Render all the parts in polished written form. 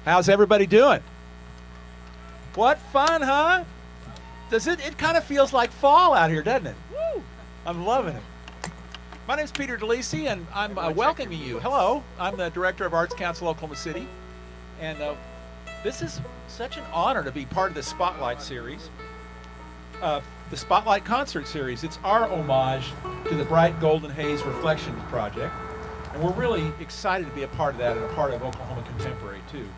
How's everybody doing? What fun, huh? It kind of feels like fall out here, doesn't it? Woo! I'm loving it. My name's Peter DeLisi, and I'm welcoming you. Hello, I'm the Director of Arts Council Oklahoma City, and this is such an honor to be part of the Spotlight series, the Spotlight Concert Series. It's our homage to the Bright Golden Haze Reflections Project, and we're really excited to be a part of that and a part of Oklahoma Contemporary, too.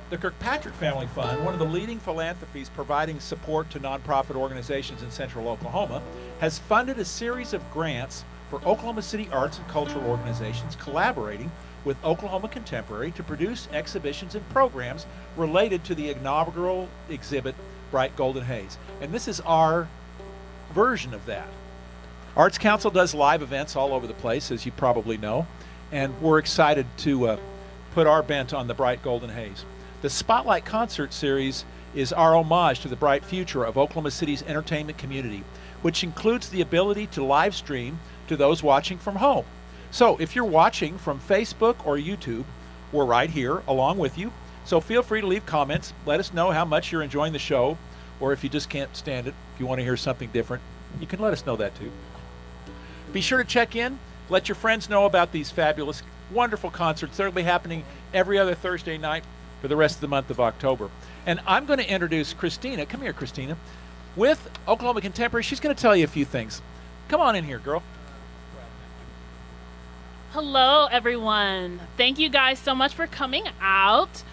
The Kirkpatrick Family Fund, one of the leading philanthropies providing support to nonprofit organizations in central Oklahoma, has funded a series of grants for Oklahoma City arts and cultural organizations collaborating with Oklahoma Contemporary to produce exhibitions and programs related to the inaugural exhibit, Bright Golden Haze. And this is our version of that. Arts Council does live events all over the place, as you probably know, and we're excited to put our bent on the Bright Golden Haze. The Spotlight Concert Series is our homage to the bright future of Oklahoma City's entertainment community, which includes the ability to live stream to those watching from home. So if you're watching from Facebook or YouTube, we're right here along with you. So feel free to leave comments. Let us know how much you're enjoying the show, or if you just can't stand it, if you want to hear something different, you can let us know that too. Be sure to check in. Let your friends know about these fabulous, wonderful concerts. They'll be happening every other Thursday night for the rest of the month of October. And I'm going to introduce Christina. Come here, Christina. With Oklahoma Contemporary, she's going to tell you a few things. Come on in here, girl. Hello, everyone. Thank you guys so much for coming out.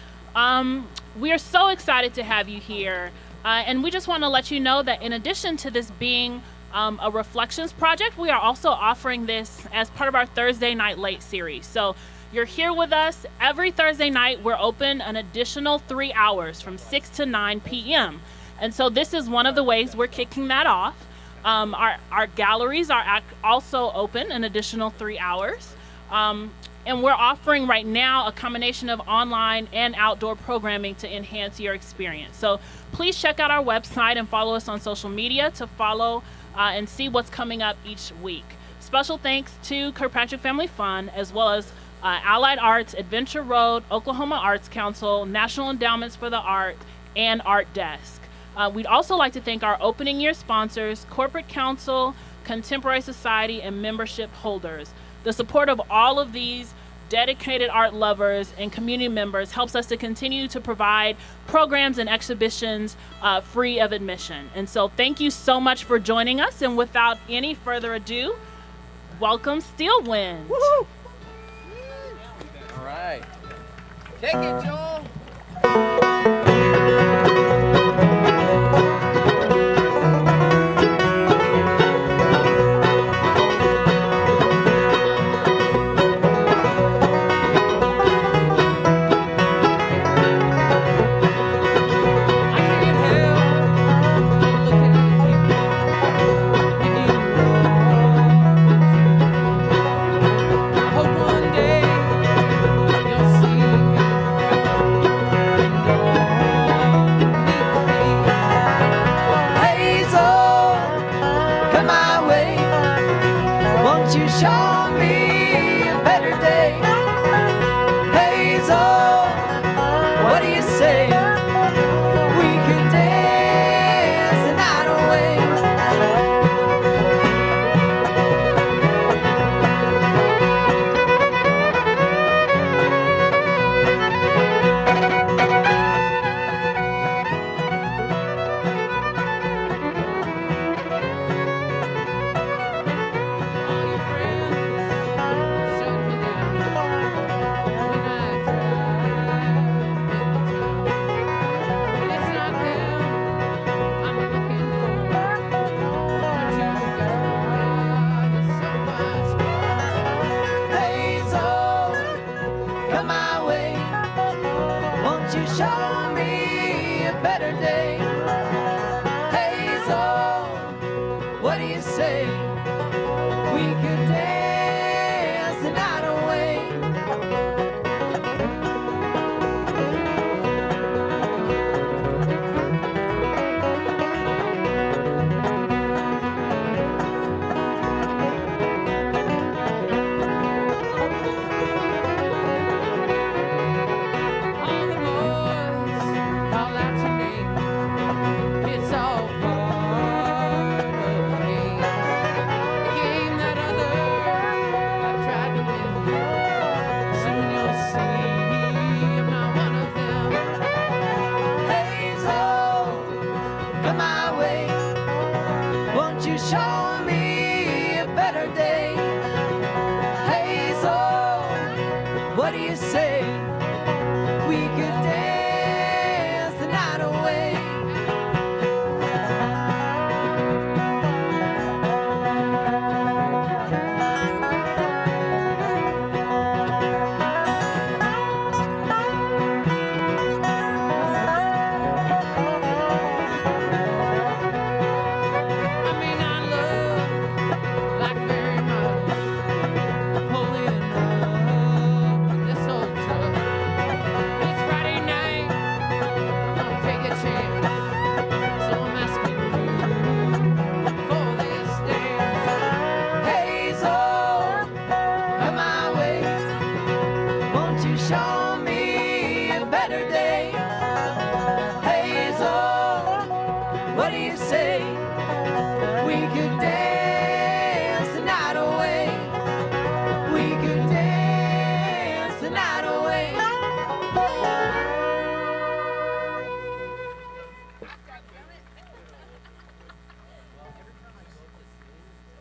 We are so excited to have you here. And we just want to let you know that in addition to this being a Reflections project, we are also offering this as part of our Thursday Night Late series. So you're here with us every Thursday night. We're open an additional 3 hours from 6 to 9 p.m. And so this is one of the ways we're kicking that off. Our galleries are also open an additional 3 hours. And we're offering right now a combination of online and outdoor programming to enhance your experience. So please check out our website and follow us on social media to follow and see what's coming up each week. Special thanks to Kirkpatrick Family Fund, as well as Allied Arts, Adventure Road, Oklahoma Arts Council, National Endowments for the Art, and Art Desk. We'd also like to thank our opening year sponsors, Corporate Council, Contemporary Society, and membership holders. The support of all of these dedicated art lovers and community members helps us to continue to provide programs and exhibitions free of admission. And so thank you so much for joining us. And without any further ado, welcome Steelwind. Woo-hoo! All right. Take it, Joel.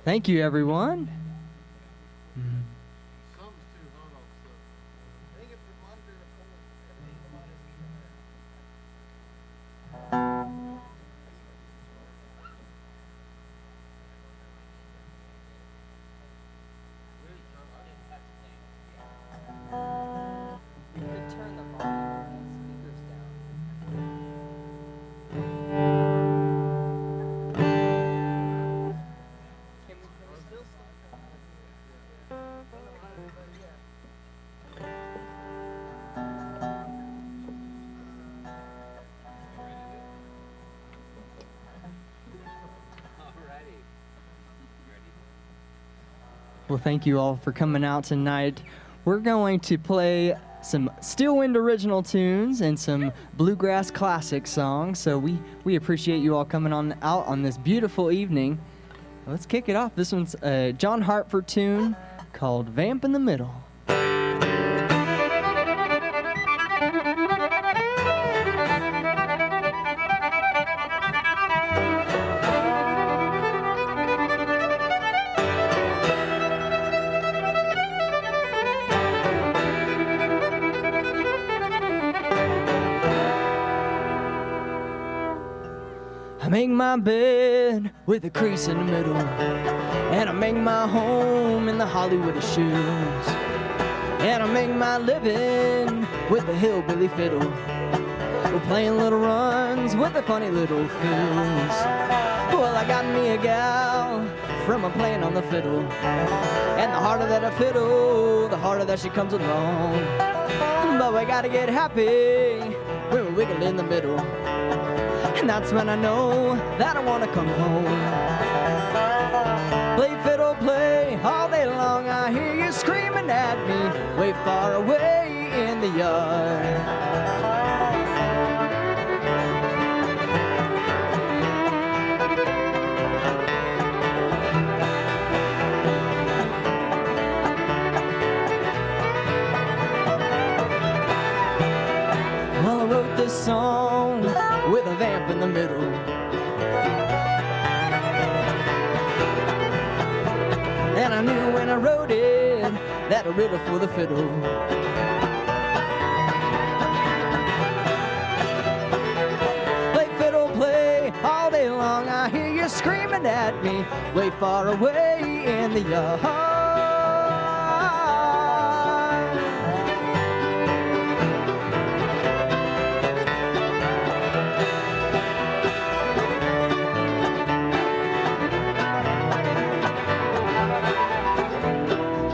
Thank you, everyone. Well, thank you all for coming out tonight. We're going to play some Steelwind original tunes and some Bluegrass classic songs. So we appreciate you all coming out on this beautiful evening. Let's kick it off. This one's a John Hartford tune called Vamp in the Middle. I make my bed with a crease in the middle, and I make my home in the Hollywood of shoes, and I make my living with a hillbilly fiddle. We're playing little runs with the funny little fools. Well, I got me a gal from a playing on the fiddle, and the harder that I fiddle, the harder that she comes along. But we gotta get happy when we wiggle in the middle, and that's when I know that I wanna come home. Play fiddle, play all day long. I hear you screaming at me way far away in the yard. Well, I wrote this song with a vamp in the middle, and I knew when I wrote it that a riddle for the fiddle. Play fiddle, play all day long. I hear you screaming at me way far away in the yard.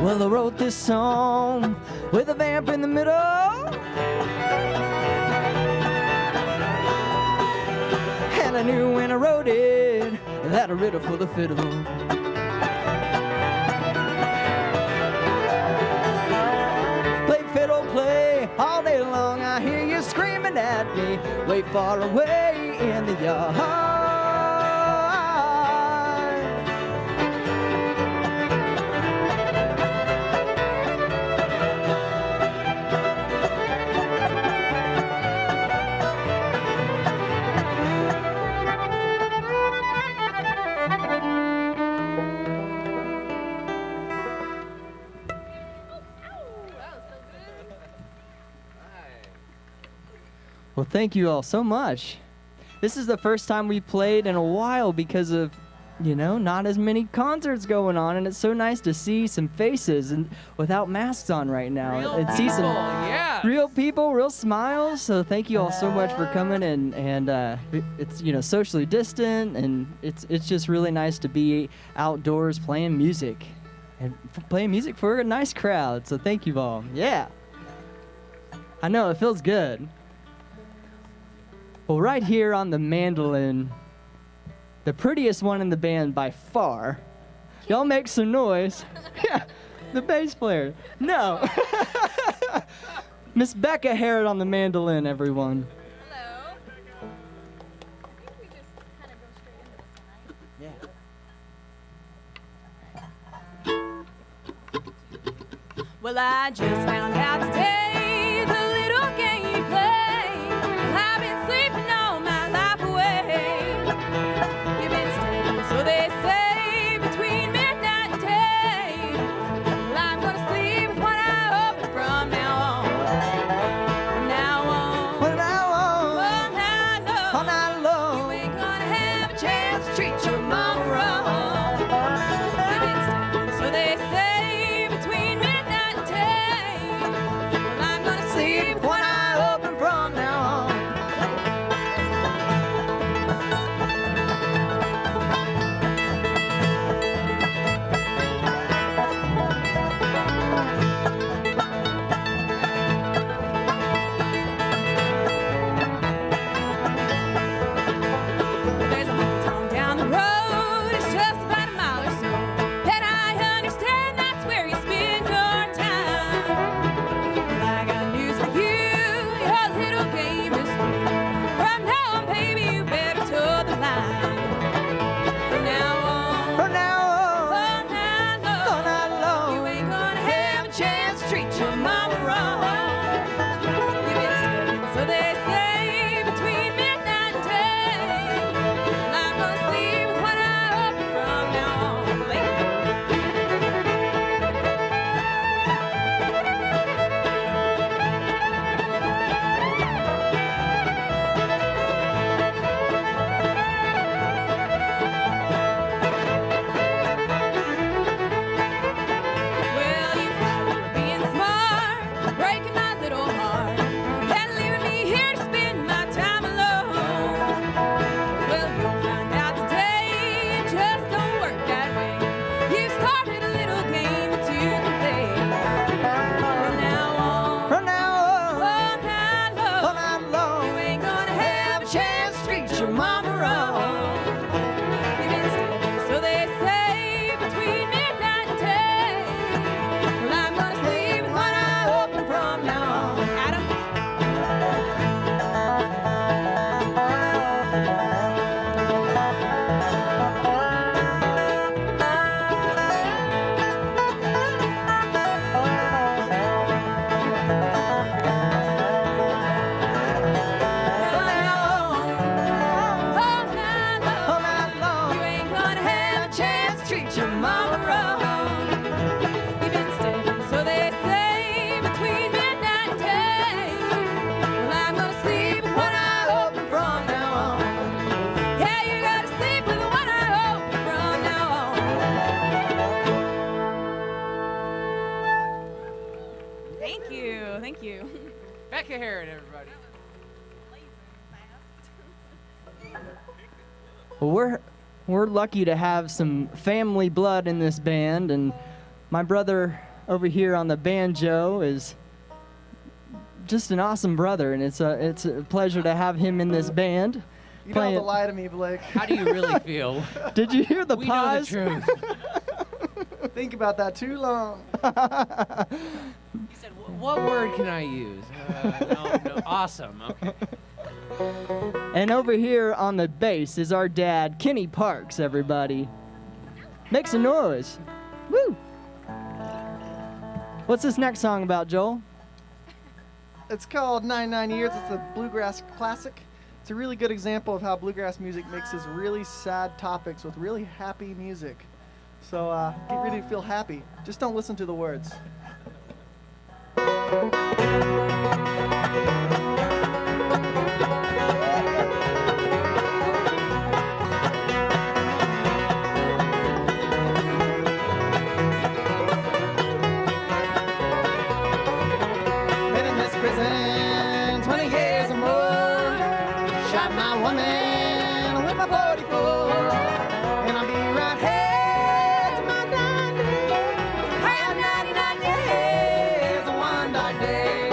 Well, I wrote this song with a vamp in the middle, and I knew when I wrote it that a riddle for the fiddle. Play fiddle, play all day long. I hear you screaming at me way far away in the yard. Well, thank you all so much. This is the first time we played in a while because of, not as many concerts going on, and it's so nice to see some faces and without masks on right now. And see some real people, real smiles. So thank you all so much for coming, and it's socially distant, and it's just really nice to be outdoors playing music and playing music for a nice crowd. So thank you all. Yeah, I know it feels good. Well, right here on the mandolin, the prettiest one in the band by far. Y'all make some noise. Yeah, the bass player. No. Miss Becca Harrod on the mandolin, everyone. Hello. I think we just kind of go straight into this one, right? Yeah. Well, I just found out today the little game you play. I've been sleeping all my life away. You've been standing, so they say, between me sleep when I open from now on. There's a hometown down the road, it's just about a mile or so. And I understand that's where you spend your time. Well, I got news for you, your little game is through. From now on, baby, you better toe the line. From now on, From now on, all night long, all night long, you ain't gonna have a chance to treat your mama wrong. You've been stealing, so they say, between midnight and day. And I'm gonna sleep with one eye open from now on. Late. Well, you thought you were being smart, breaking my little heart, and leaving me here to spend my time alone. Well, you'll find out today, it just don't work that way. You started a little game that you can play. From now on, from now on, all night long, all night long, you ain't gonna have a chance to treat your mama wrong. You've been stealing, so they say, between midnight and day. Well, I'm gonna sleep with one eye open from now on. Adam? All night long, you ain't gonna have a chance to treat your mama wrong. You've been stealing, so they say, between midnight and day. Well, I'm gonna sleep with one eye open from now on. Yeah, you gotta sleep with one eye open from now on. Thank you, thank you. Becca Herron, everybody. Well, we're lucky to have some family blood in this band, and my brother over here on the banjo is just an awesome brother, and it's a pleasure to have him in this band. You don't have to lie to me, Blake. How do you really feel? Did you hear the We know pause? the truth. Think about that too long. He said, "What word can I use?" No. Awesome. Okay. And over here on the bass is our dad, Kenny Parks, everybody. Make some noise. Woo! What's this next song about, Joel? It's called 99 Years. It's a bluegrass classic. It's a really good example of how bluegrass music mixes really sad topics with really happy music. So get ready to feel happy. Just don't listen to the words. Been in this prison 20 years or more. Shot my woman with my 44. And I'll be right here to my 90. I had 99 years and one dark day.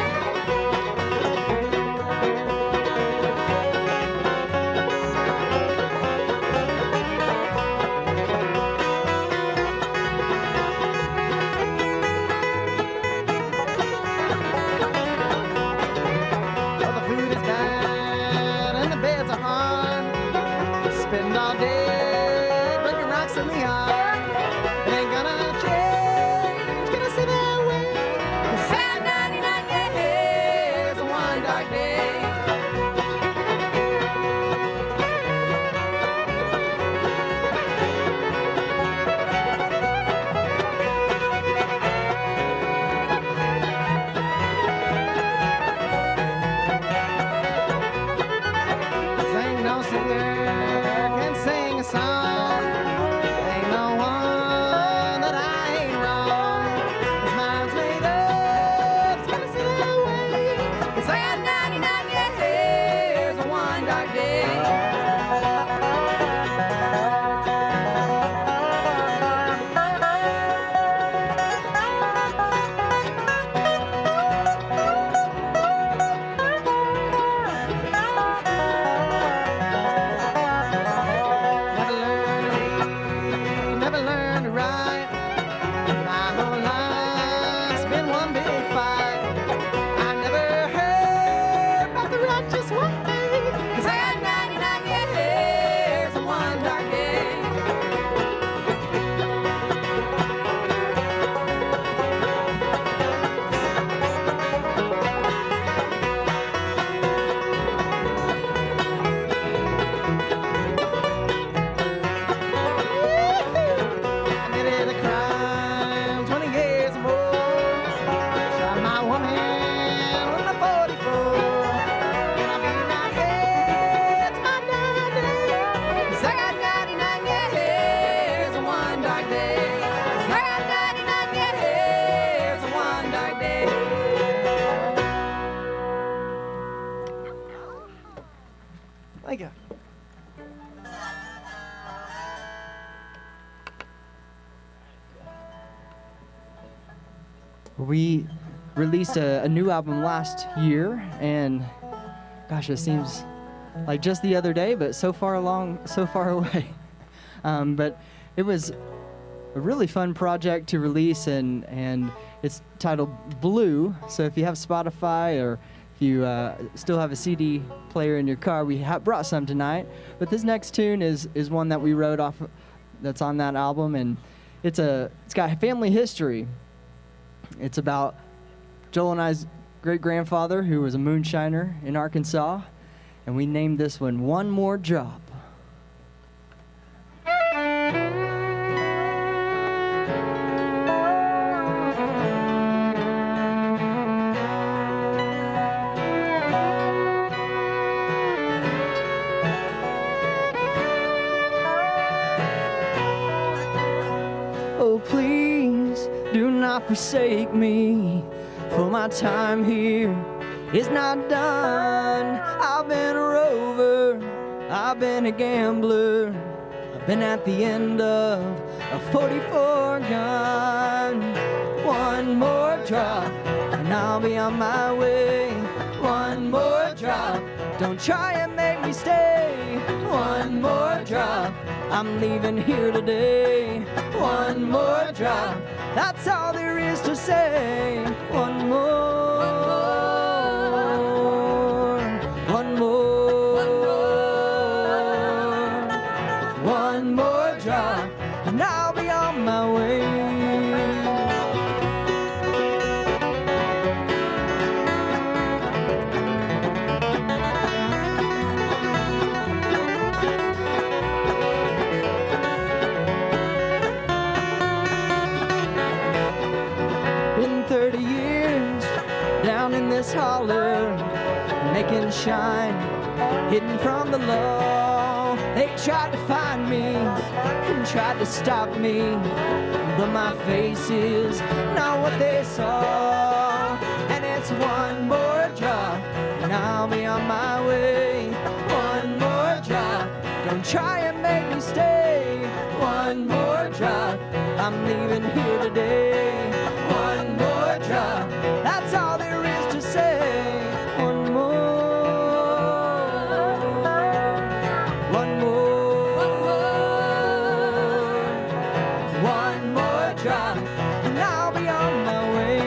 Well, the food is bad and the beds are hard. Spend all day breaking rocks in the yard. It ain't gonna change, gonna stay that way. 'Cause I had 99 years and one dark day. Ain't no singer can sing a song. Ain't no one that I ain't wrong. His mind's made up, it's gonna stay that way. just wait. 'Cause I got 99 years and one dark day. Committed a crime, 20 years or more. Shot my woman with a 44. And I'll be right here till my dying day. 'Cause I got 99 years and one dark day. 'Cause I got 99 years and one dark day. Thank you. We released a new album last year, and gosh, it seems like just the other day, but so far along, so far away. But it was a really fun project to release, and it's titled Blue. So if you have Spotify or if you still have a CD player in your car, we brought some tonight. But this next tune is one that we wrote off, that's on that album, and it's got family history. It's about Joel and I's great-grandfather, who was a moonshiner in Arkansas, and we named this one One More Drop. Oh, please do not forsake me, for my time here is not done. I've been a rover, I've been a gambler, I've been at the end of a 44 gun. One more drop and I'll be on my way. One more drop, don't try and make me stay. One more drop, I'm leaving here today. One more drop, that's all there is to say. One more, one more, one more drop, and I'll be on my way. Been 30 years down in this holler, making shine, hidden from the law. They tried to find me and tried to stop me, but my face is not what they saw. And it's one more drop and I'll be on my way. One more drop, don't try and make me stay. One more drop, I'm leaving here today. One more drop, that's all there is to say. One more, one more, one more drop, and I'll be on my way.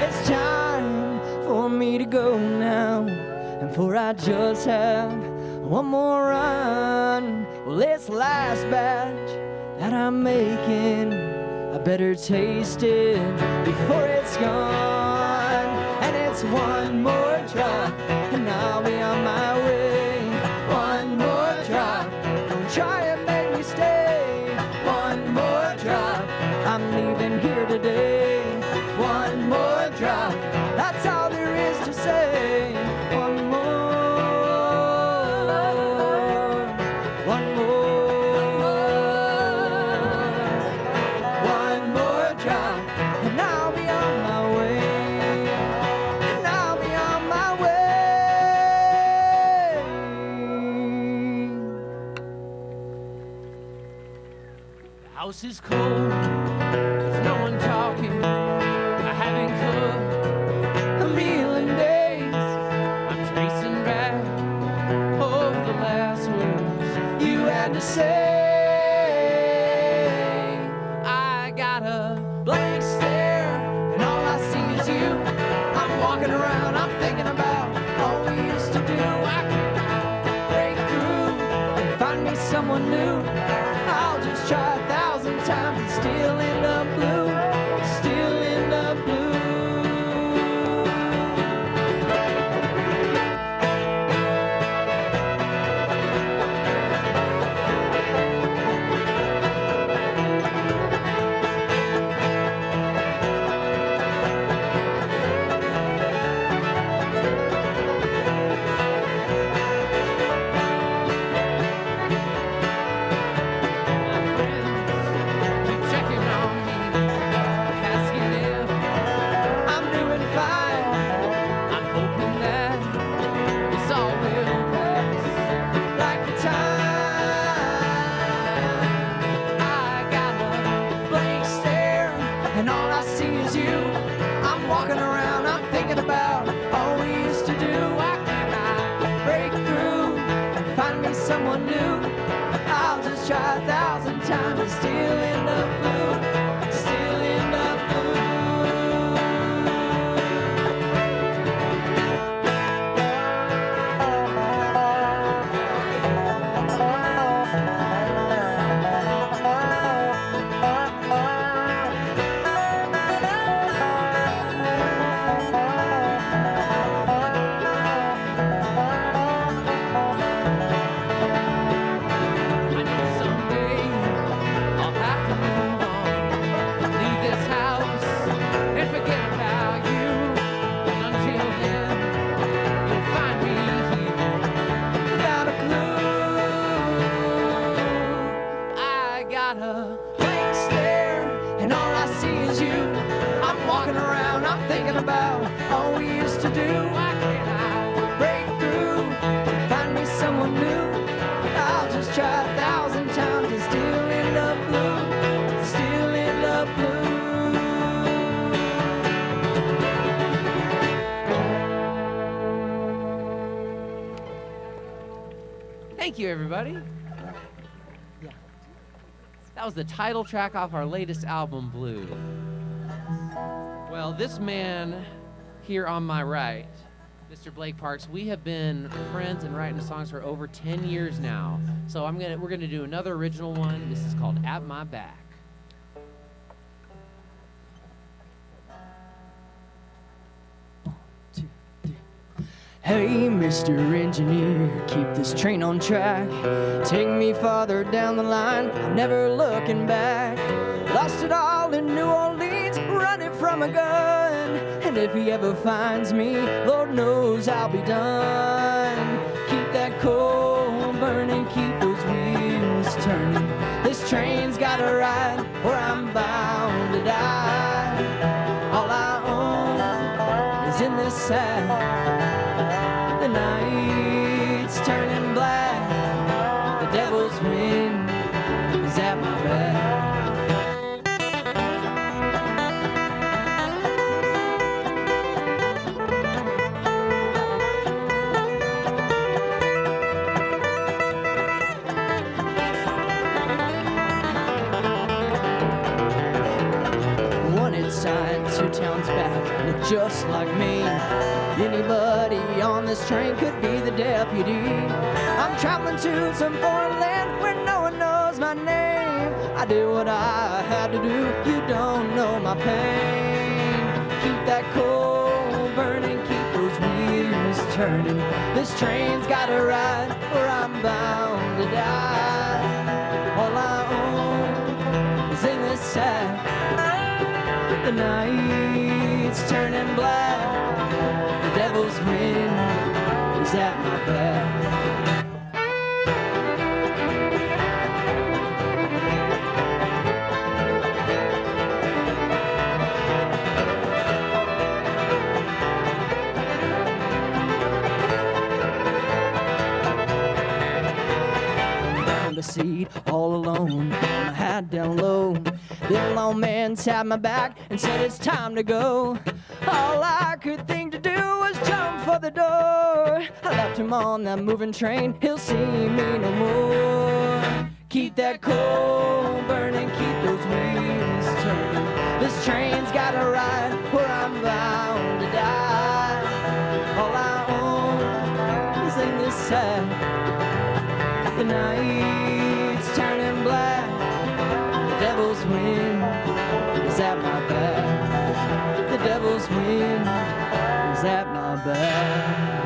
It's time for me to go now, and for I just have one more run. Well, it's the last batch that I'm making. I better taste it before it's gone. And it's one more drop, and I'll be on my way. One more drop, don't try and make me stay. One more drop, I'm leaving here today. One more drop, that's all there is to say. One more, one more, one more drop, and I'll be on my way. house is cold. There's no one talking. I haven't cooked a meal in days. I'm tracing back over the last words you had to say. I got a blank stare, and all I see is you. I'm walking around, I'm thinking about all we used to do. I can't break through and find me someone new. I'll just try 1,000 times and still end up blue. Still end up blue. Someone new. I'll just try 1,000 times and still end up blue. Still end up blue. About all we used to do. Why can't I break through and find me someone new? I'll just try 1,000 times and still end up blue. Still end up blue. Thank you, everybody. That was the title track off our latest album, Blue. Well, this man here on my right, Mr. Blake Parks, we have been friends and writing songs for over 10 years now. So we're gonna do another original one. This is called At My Back. Hey, Mr. Engineer, keep this train on track. Take me farther down the line, I'm never looking back. Lost it all in New Orleans, running from a gun. And if he ever finds me, Lord knows I'll be done. Keep that coal burning, keep those wheels turning. This train's gotta ride, or I'm bound to die. All I own is in this sack. The night's turning black. The devil's wind is at my back. Side 2 towns back, look just like me. Anybody on this train could be the deputy. I'm traveling to some foreign land where no one knows my name. I did what I had to do, you don't know my pain. Keep that coal burning, keep those wheels turning. This train's gotta ride, or I'm bound to die. All I own is in this sack. The night's turning black. The devil's wind is at my back. Down the seat, all alone, my hat down low. Little old man tapped my back and said it's time to go. All I could think to do was jump for the door. I left him on that moving train, he'll see me no more. Keep that coal burning, keep those wheels turning. This train's got a ride where I'm bound to die. All I own is in this sack. The night's turning black. The devil's wind is at my back. The devil's wind is at my back.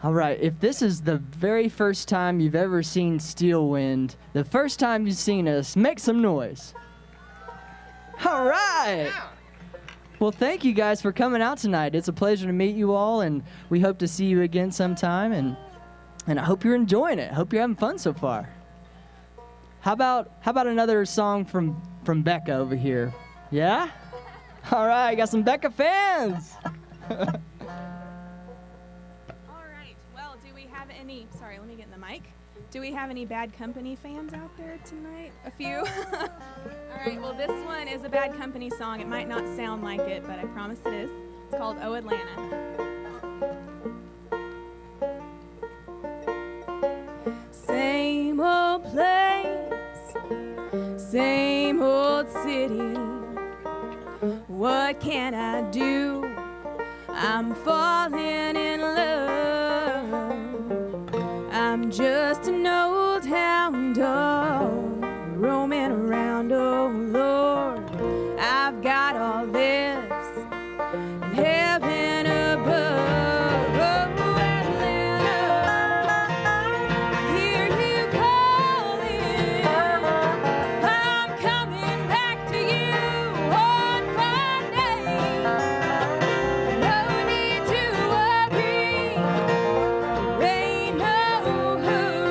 All right, if this is the very first time you've ever seen Steelwind, the first time you've seen us, make some noise. All right. Well, thank you guys for coming out tonight. It's a pleasure to meet you all, and we hope to see you again sometime, and I hope you're enjoying it. Hope you're having fun so far. How about another song from Becca over here? Yeah? All right, got some Becca fans. Sorry, let me get in the mic. Do we have any Bad Company fans out there tonight? A few? All right, well, this one is a Bad Company song. It might not sound like it, but I promise it is. It's called Oh Atlanta. Same old place, same old city. What can I do? I'm falling in love. I'm just an old hound dog roaming around, oh Lord. I've got all this in heaven above. Oh, Atlanta, I hear you calling. I'm coming back to you on Friday. No need to worry. Ain't no hurry.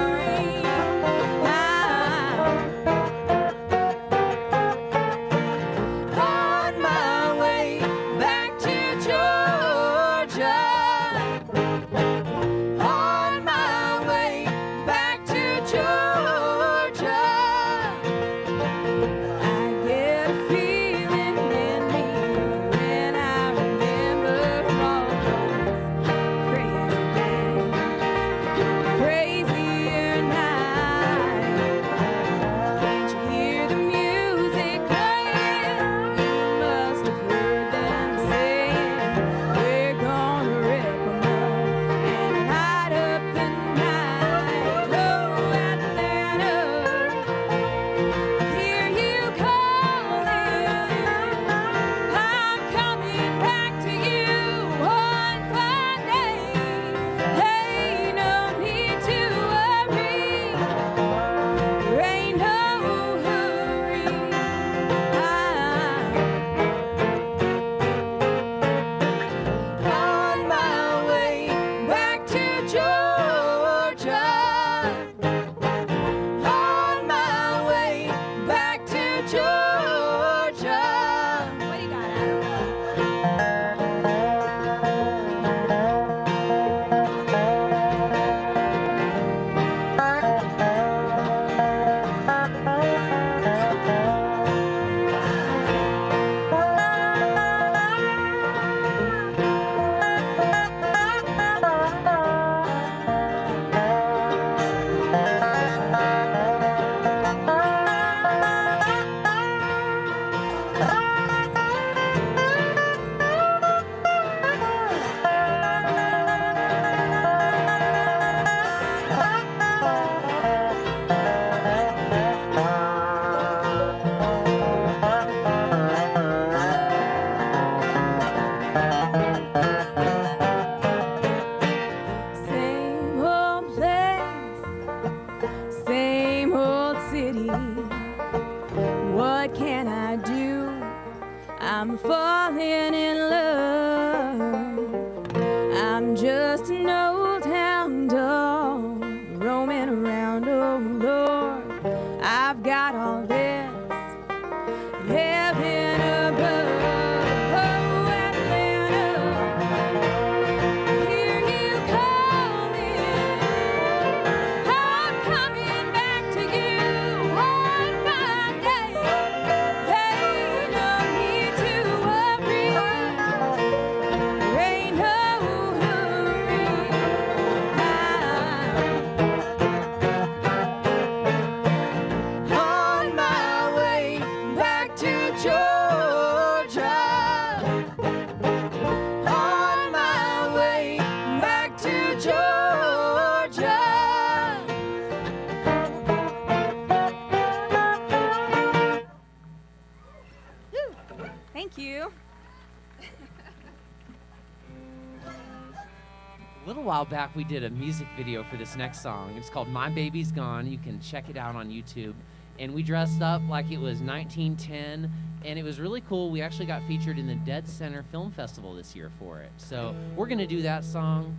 A little while back, we did a music video for this next song. It's called My Baby's Gone. You can check it out on YouTube. And we dressed up like it was 1910, and it was really cool. We actually got featured in the Dead Center Film Festival this year for it. So we're going to do that song.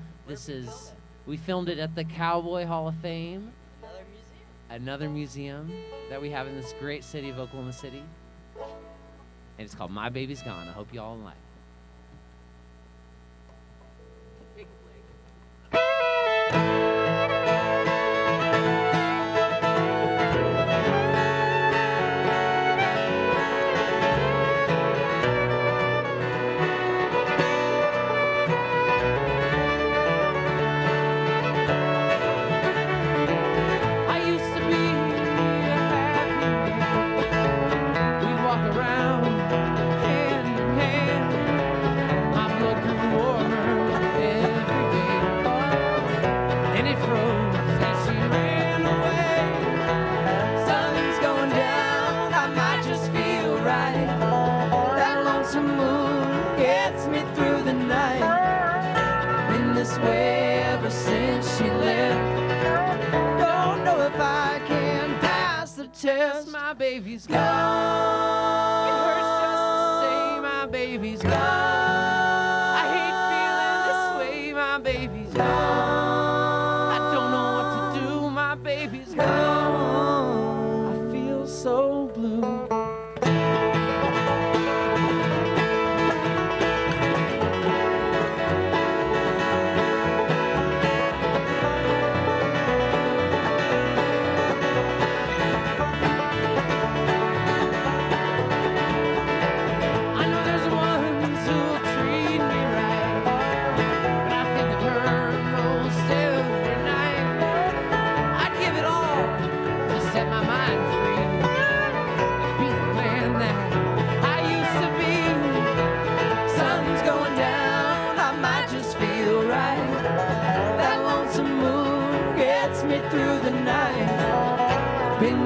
We filmed it at the Cowboy Hall of Fame. Another museum that we have in this great city of Oklahoma City. And it's called My Baby's Gone. I hope you all like it. My baby's gone. It hurts just to say my baby's gone. I hate feeling this way. My baby's gone. I don't know what to do. My baby's gone. I feel so blue.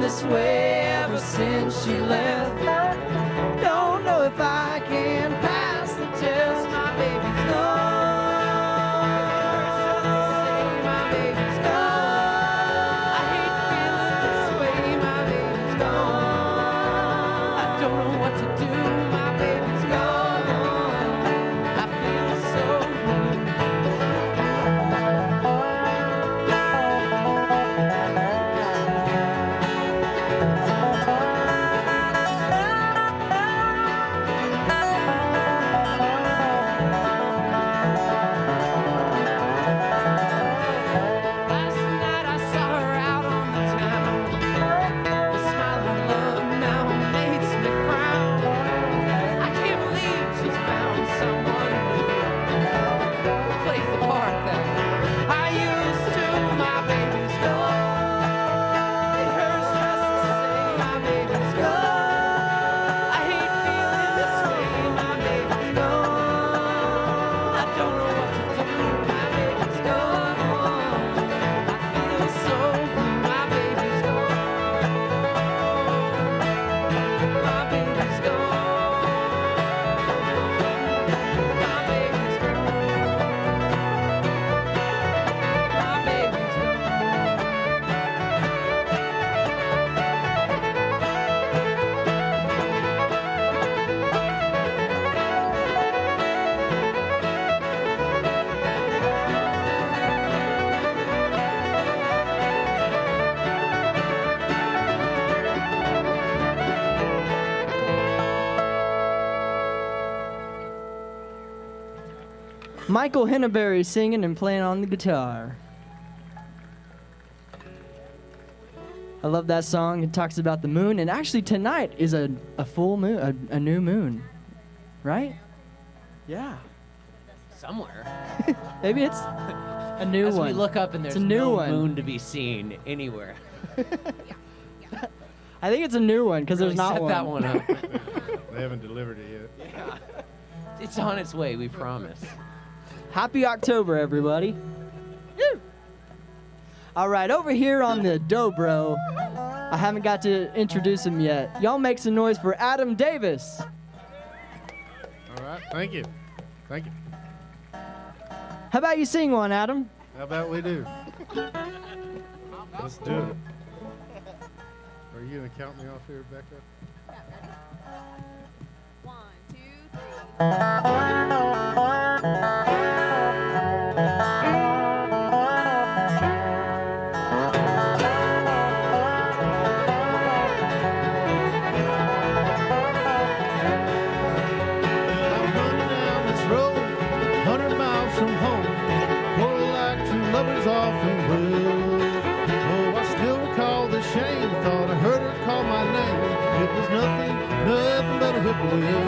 This way ever since she left. Don't know if I can pass the test. My baby's gone. My baby's gone. I hate feeling this way. My baby's gone. I don't know what to do. My baby's gone. I feel so blue. Michael Henneberry singing and playing on the guitar. I love that song. It talks about the moon, and actually tonight is a full moon, a new moon, right? Yeah. Somewhere. Maybe it's a new As one. we look up and there's It's a new no one. moon to be seen anywhere. I think it's a new one because Really there's not set one. that one up. They haven't delivered it yet. Yeah. It's on its way, we promise. Happy October, everybody. Woo! All right, over here on the dobro, I haven't got to introduce him yet. Y'all make some noise for Adam Davis. All right, thank you. Thank you. How about you sing one, Adam? How about we do? Let's do it. Are you gonna count me off here, Becca? 1, 2, 100 miles from home, quarrel like true lovers often will. Oh, I still recall the shame, thought I heard her call my name. It was nothing but a whippoorwill.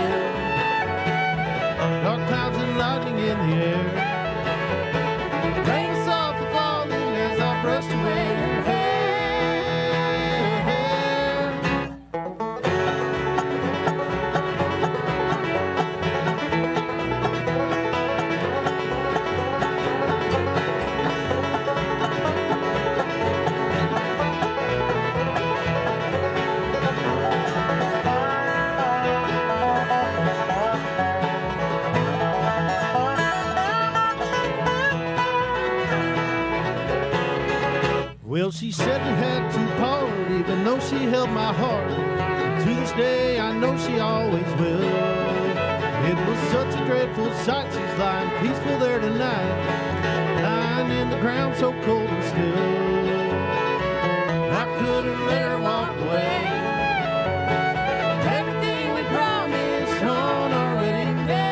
Dark clouds and lightning in the air. Rain softly falling as I brushed away her hair. Well, she said we had to part, even though she held my heart. To this day, I know she always will. It was such a dreadful sight, she's lying peaceful there tonight, lying in the ground so cold and still. I couldn't let her walk away. Everything we promised on our wedding day.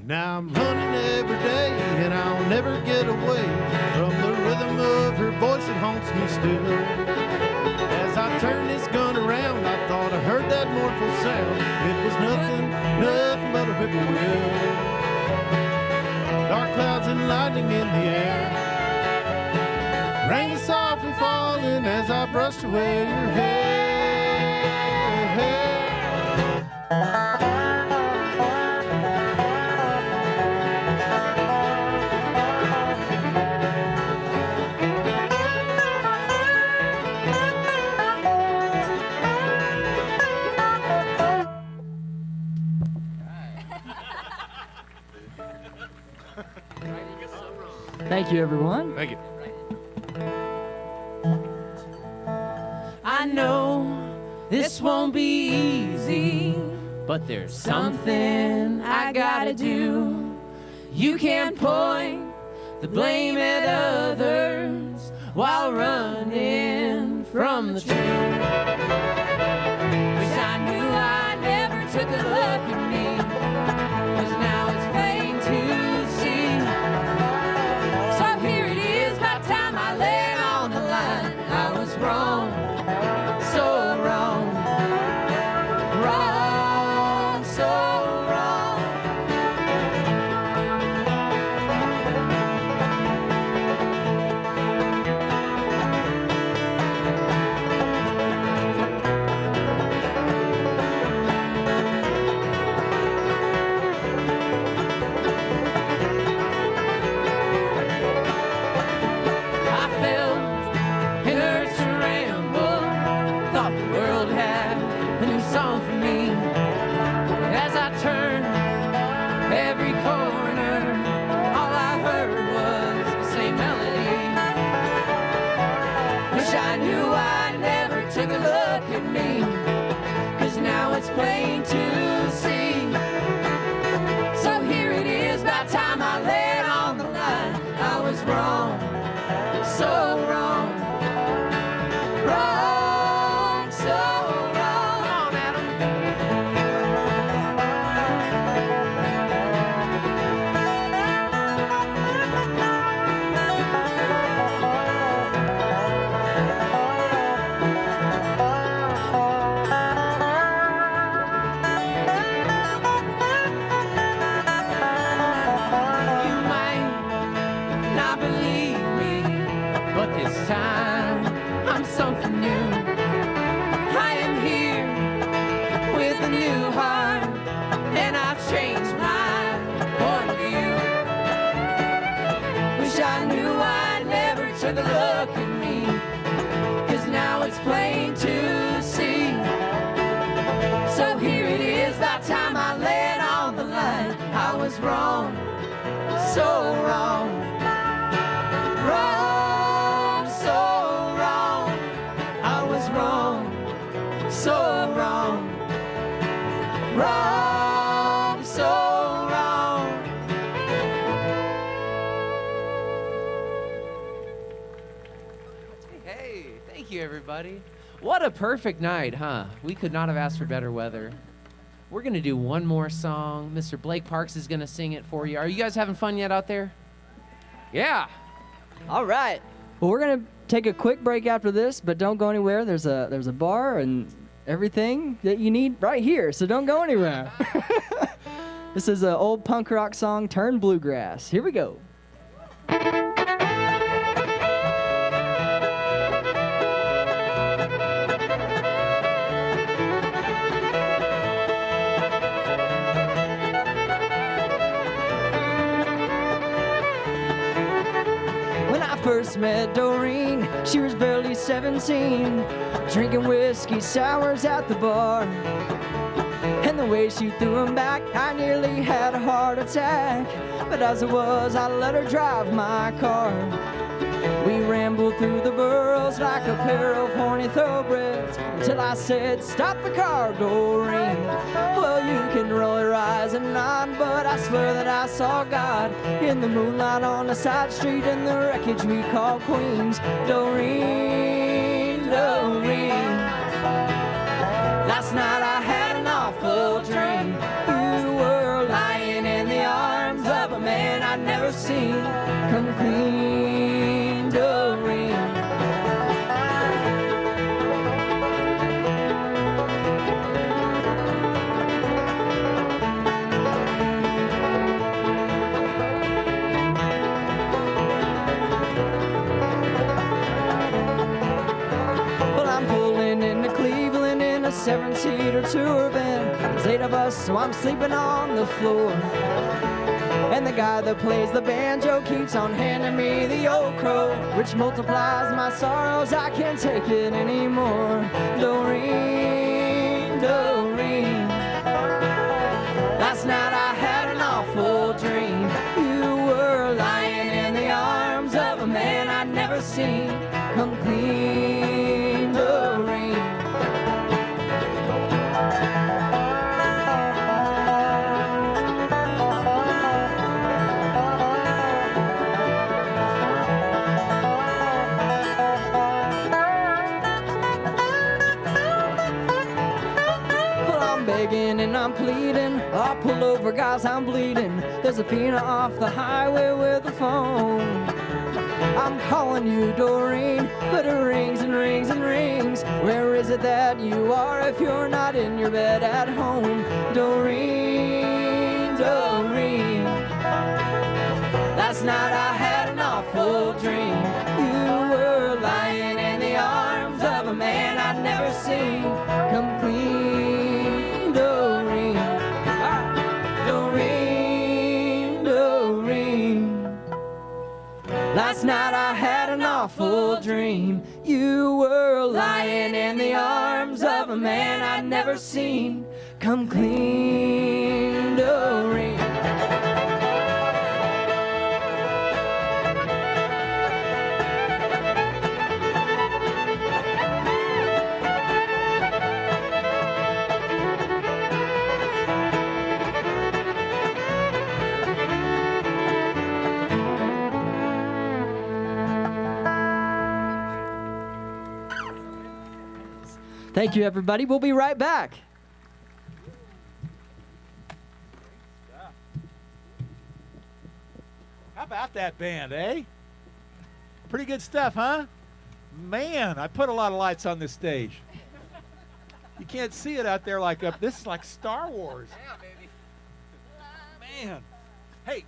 Now I'm running every day, and I'll never get away from the rhythm of her voice that haunts me still. As I turn this gun around, I thought I heard that mournful sound. It was nothing but a whippoorwill. Dark clouds and lightning in the air. Rain is softly falling as I brushed away her hair. Thank you, everyone. Thank you. I know this won't be easy, But there's something I gotta do. You can't point the blame at others while running from the truth. Wish I knew I never took a look at me, 'cause now it's plain to see. So here it is, by the time I lay it on the line, I was wrong, so wrong, wrong, so wrong. I felt it hurts to ramble, thought the world had a new song for me. As I turned every corner, all I heard was the same melody. Wish I knew I never took a look at me, 'cause now it's plain to see. So here it is, by the time I lay it on the line, I was wrong, so wrong, wrong, so wrong. Come on, Adam. You might not believe me, but this time I'm something new. I am here with a new heart, and I've changed my point of view. Wish I knew I never took a look at me, 'cause now it's plain to see. So here it is, that time I lay it on the line. I was wrong, so wrong. Wrong, so wrong. I was wrong, so wrong. Wrong, so wrong. Hey, thank you, everybody. What a perfect night, huh? We could not have asked for better weather. We're going to do one more song. Mr. Blake Parks is going to sing it for you. Are you guys having fun yet out there? Yeah. All right. Well, we're gonna take a quick break after this, but don't go anywhere. There's a bar and everything that you need right here, so don't go anywhere. This is an old punk rock song turned bluegrass. Here we go. First met Doreen, she was barely 17, drinking whiskey sours at the bar. And the way she threw them back, I nearly had a heart attack. But as it was, I let her drive my car. We rambled through the boroughs like a pair of horny thoroughbreds, until I said, stop the car, Doreen. Well, you can roll your eyes and nod, but I swear that I saw God in the moonlight on a side street in the wreckage we call Queens. Doreen, Doreen. Last night I had an awful dream. You were lying in the arms of a man I'd never seen. Come clean, Doreen. Well, I'm pulling into Cleveland in a 7-seater tour van. There's 8 of us, so I'm sleeping on the floor. And the guy that plays the banjo keeps on handing me the old crow, which multiplies my sorrows. I can't take it anymore. Doreen, Doreen. Last night I had an awful dream. You were lying in the arms of a man I'd never seen. Come clean, Doreen. And I'm pleading, I'll pull over guys, I'm bleeding. There's a Fina off the highway with a phone. I'm calling you, Doreen, but it rings and rings and rings. Where is it that you are if you're not in your bed at home? Doreen, Doreen. Last night I had an awful dream. You were lying in the arms of a man I'd never seen. Come clean, Doreen. Doreen, Doreen. Last night I had an awful dream. You were lying in the arms of a man I'd never seen. Come clean, Doreen. Thank you, everybody. We'll be right back. How about that band, eh? Pretty good stuff, huh? Man, I put a lot of lights on this stage. You can't see it out there like up. This is like Star Wars. Yeah, baby. Man. Hey,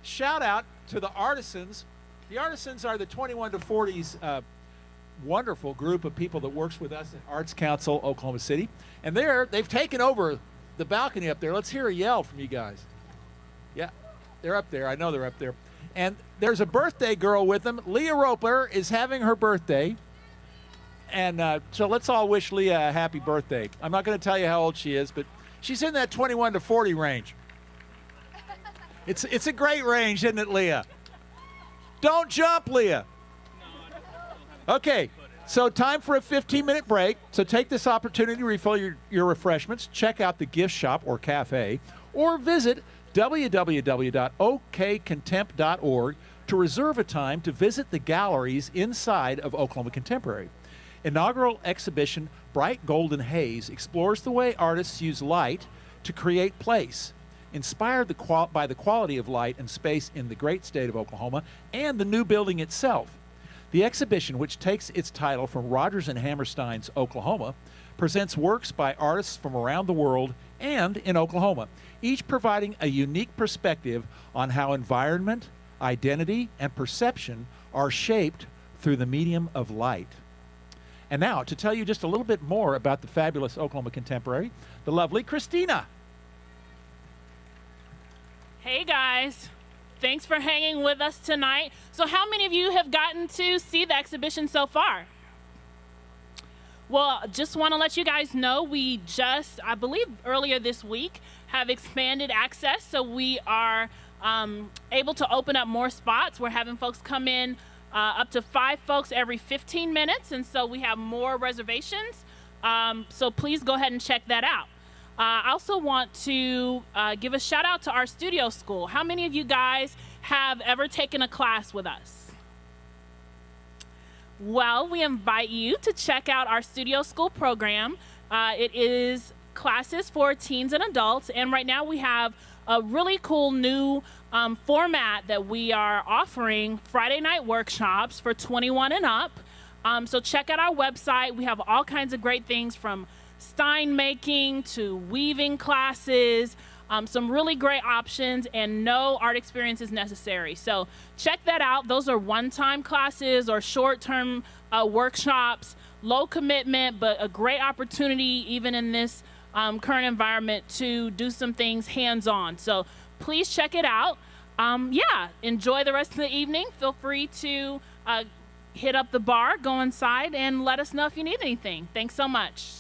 shout out to the artisans The Artisans are the 21 to 40s wonderful group of people that works with us at Arts Council Oklahoma City. And they've taken over the balcony up there. Let's hear a yell from you guys. Yeah, they're up there. I know they're up there. And there's a birthday girl with them. Leah Roper is having her birthday. And so let's all wish Leah a happy birthday. I'm not going to tell you how old she is, but she's in that 21 to 40 range. It's a great range, isn't it, Leah? Don't jump, Leah. Okay, so time for a 15-minute break. So take this opportunity to refill your refreshments, check out the gift shop or cafe, or visit www.okcontempt.org to reserve a time to visit the galleries inside of Oklahoma Contemporary. Inaugural exhibition Bright Golden Haze explores the way artists use light to create place, inspired by the quality of light and space in the great state of Oklahoma and the new building itself. The exhibition, which takes its title from Rodgers and Hammerstein's Oklahoma, presents works by artists from around the world and in Oklahoma, each providing a unique perspective on how environment, identity, and perception are shaped through the medium of light. And now, to tell you just a little bit more about the fabulous Oklahoma Contemporary, the lovely Christina. Hey guys, thanks for hanging with us tonight. So how many of you have gotten to see the exhibition so far? Well, just want to let you guys know we just, I believe earlier this week, have expanded access. So we are able to open up more spots. We're having folks come in up to 5 folks every 15 minutes. And so we have more reservations. So please go ahead and check that out. I also want to give a shout out to our studio school. How many of you guys have ever taken a class with us? Well, we invite you to check out our studio school program. It is classes for teens and adults, and right now we have a really cool new format that we are offering, Friday night workshops for 21 and up. So check out our website. We have all kinds of great things from Stein making to weaving classes, some really great options, and no art experience is necessary. So check that out. Those are one-time classes or short-term workshops, low commitment, but a great opportunity even in this current environment to do some things hands-on. So please check it out. Yeah, enjoy the rest of the evening. Feel free to hit up the bar, go inside, and let us know if you need anything. Thanks so much.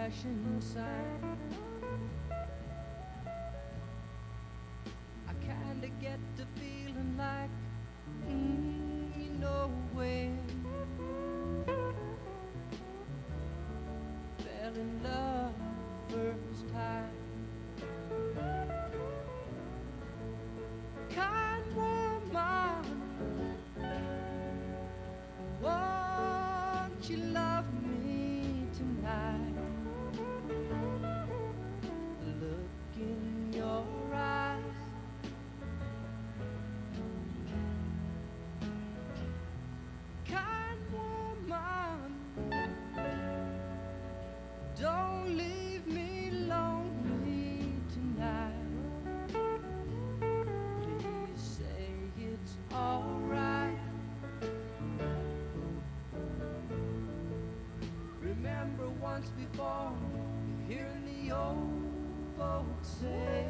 flashing sign. I kinda get the feeling like, you know when. Fell in love first time. Kind woman, won't you love me tonight? Look in your eyes. Kind woman, don't leave me lonely tonight. Please say it's alright. Remember once before, hearing the old folks say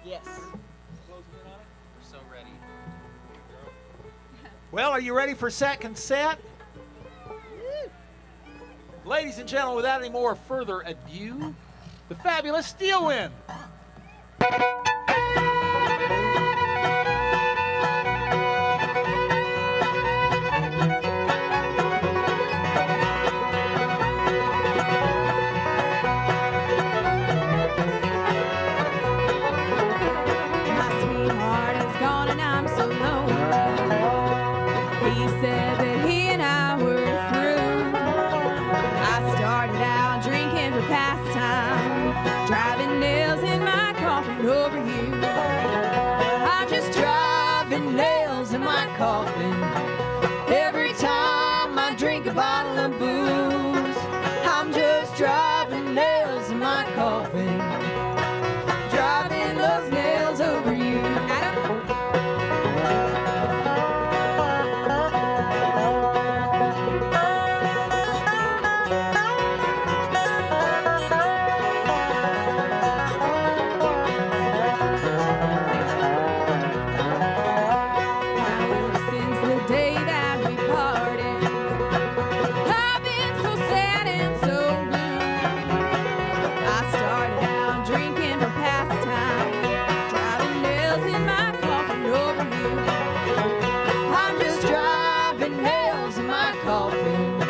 Yes. We're so ready. Well, are you ready for second set? Ladies and gentlemen, without any more further ado, the fabulous Steelwind. My sweetheart is gone and I'm so lonely. He said that he and I were through. I started out drinking for pastime, driving nails in my coffin over you. I'm just driving nails in my coffin every time I drink a bottle of booze. I'm just driving nails in my coffin, driving those nails over you. Since the day that we parted, I've been so sad and so blue. I started out drinking for pastime, driving nails in my coffin over you. I'm just driving nails in my coffin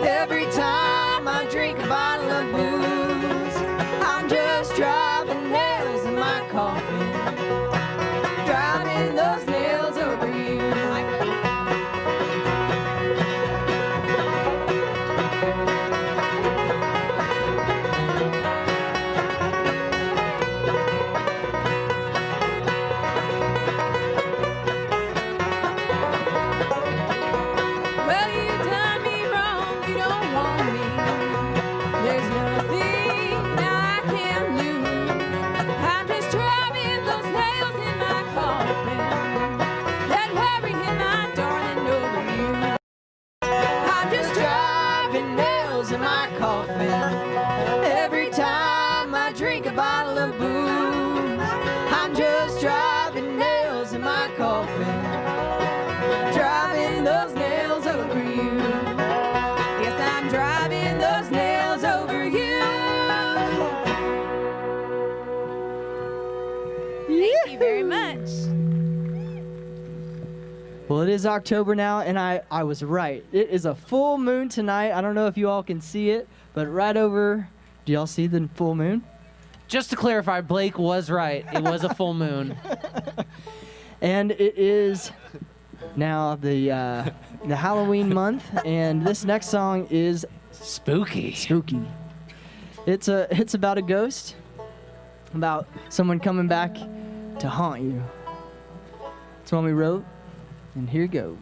every time I drink a bottle of booze. I'm just driving nails in my coffin, driving those nails over you. Well, you done me wrong, you don't want me. There's nothing I can lose. I'm just driving those nails in my coffin that worrying my darling over you. I'm just driving nails in my coffin every time I drink a bottle of booze. I'm just driving nails in my coffin, driving those nails over you. Yes, I'm driving those nails over you. Thank you very much. Well, it is October now, and I was right. It is a full moon tonight. I don't know if you all can see it, but right over, do y'all see the full moon? Just to clarify, Blake was right. It was a full moon. And it is now the Halloween month, and this next song is Spooky. spooky. It's about a ghost, about someone coming back to haunt you. It's one we wrote, and here goes.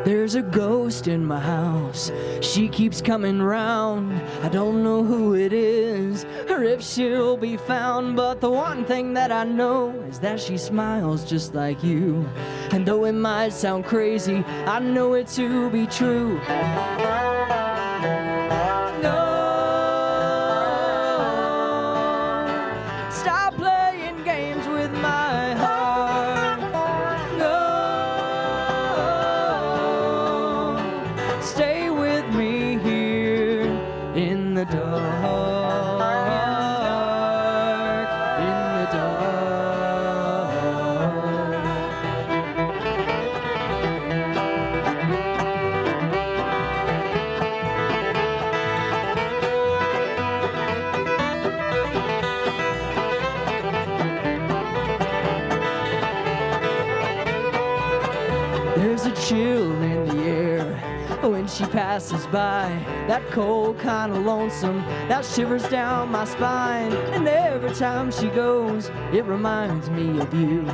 There's a ghost in my house, she keeps coming round. I don't know who it is, or if she'll be found, but the one thing that I know is that she smiles just like you. And though it might sound crazy, I know it to be true. No, stop playing games with my heart. No, stay with me here in the dark, in the dark. There's a chill in the air when she passes by, that cold kind of lonesome that shivers down my spine. And every time she goes, it reminds me of you,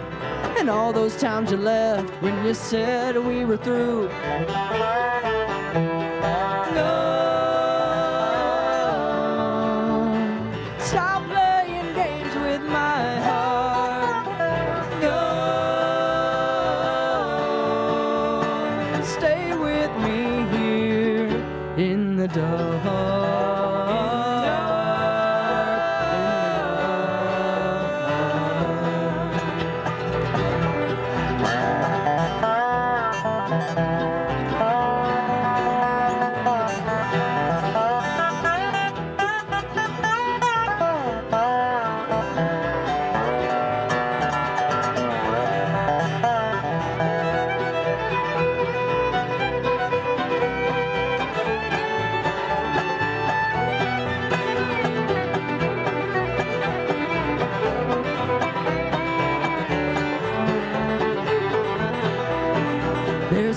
and all those times you left when you said we were through. No, stop playing games with my heart. No,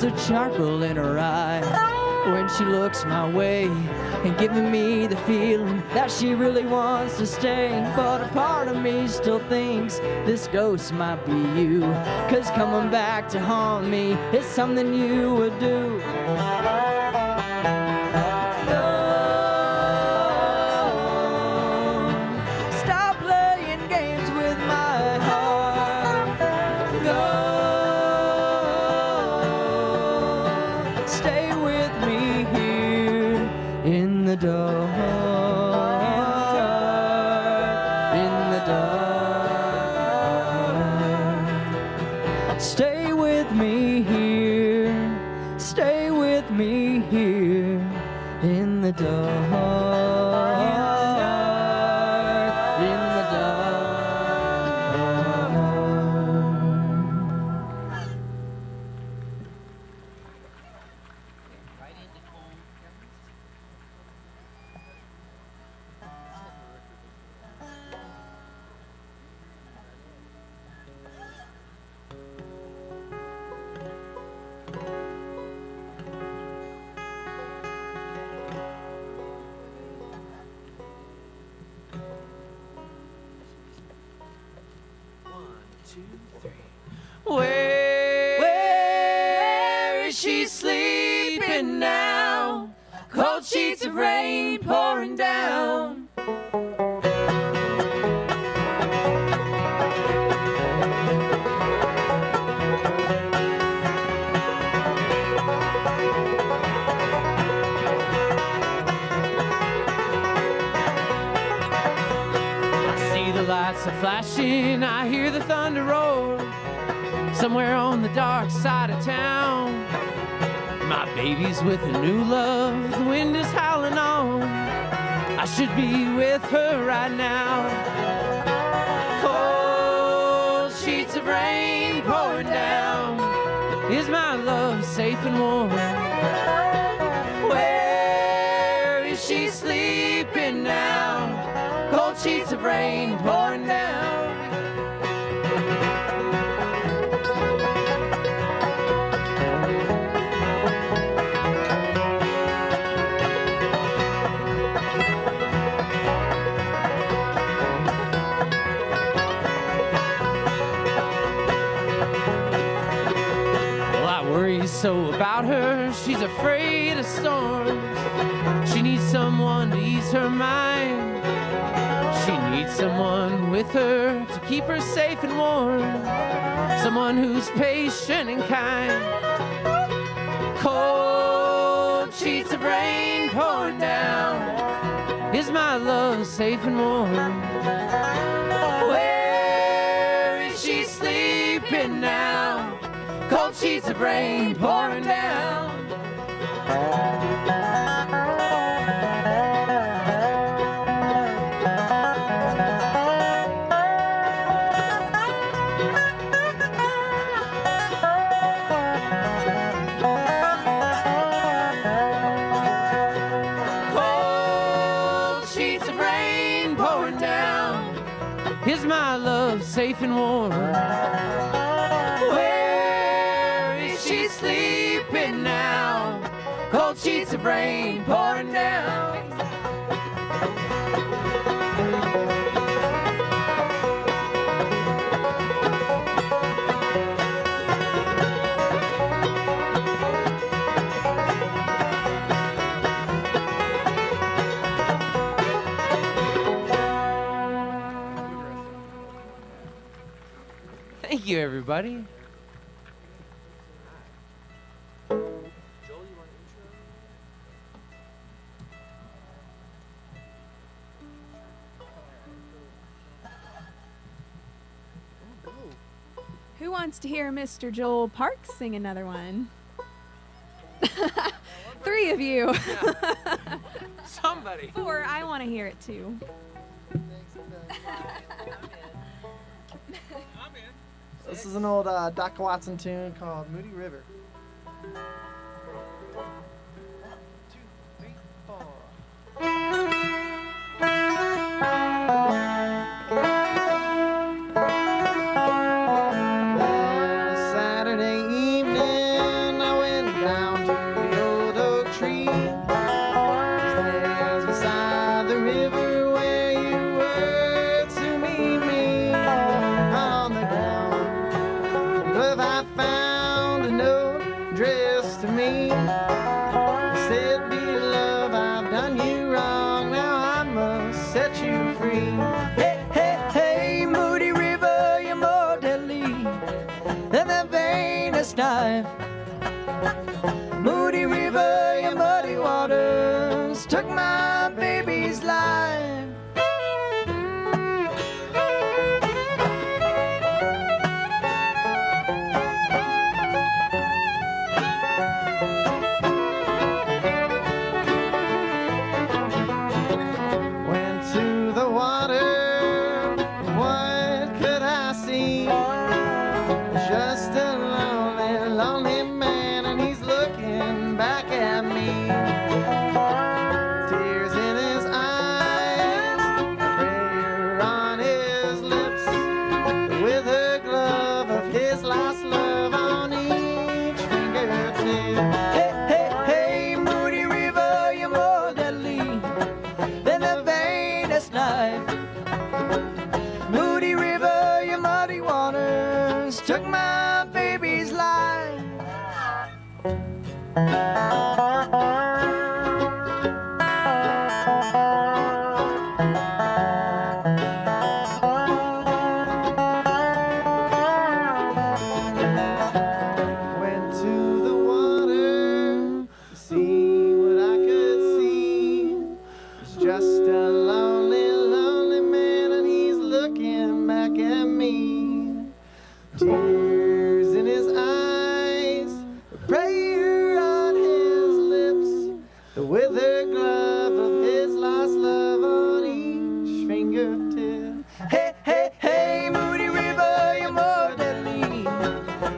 There's a charcoal in her eye when she looks my way, and giving me the feeling that she really wants to stay. But a part of me still thinks this ghost might be you, 'cause coming back to haunt me is something you would do. Stop playing games with my heart. Stay with me here in the dark. In the dark. Stay with me here. Stay with me here in the dark. In the dark. Where is she sleeping now? Cold sheets of rain pouring down. I see the lights are flashing, I hear the thunder roar. Somewhere on the dark side of town, my baby's with a new love, the wind is howling on. I should be with her right now. Cold sheets of rain pouring down. Is my love safe and warm? Where is she sleeping now? Cold sheets of rain pouring down. So about her, she's afraid of storms. She needs someone to ease her mind. She needs someone with her to keep her safe and warm. Someone who's patient and kind. Cold sheets of rain pouring down. Is my love safe and warm? Where is she sleeping now? Cold sheets of rain pouring down. Cold sheets of rain pouring down. Is my love safe and warm? Sleeping now, cold sheets of rain pouring down. Thank you, everybody. Who wants to hear Mr. Joel Parks sing another one? 3 of you. Somebody. 4, I want to hear it too. This is an old Doc Watson tune called Moody River. 1, 2, 3, 4. Saturday evening, I went vainest knife. Moody river, your muddy waters took my baby's life. Went to the water, what could I see? Just a lonely, lonely man, and he's looking back at me. Tears in his eyes, prayer on his lips, the withered glove of his last love on each fingertip. Hey, hey, hey, Moody River, you're more deadly than the vainest knife. Moody River, your muddy waters took my baby's life. Went to the water to see what I could see. It's just a lonely, lonely man, and he's looking back at me. Tears in his eyes, a prayer on his lips, the withered glove of his last love on each fingertip. Hey, hey, hey, Moody River, you're more deadly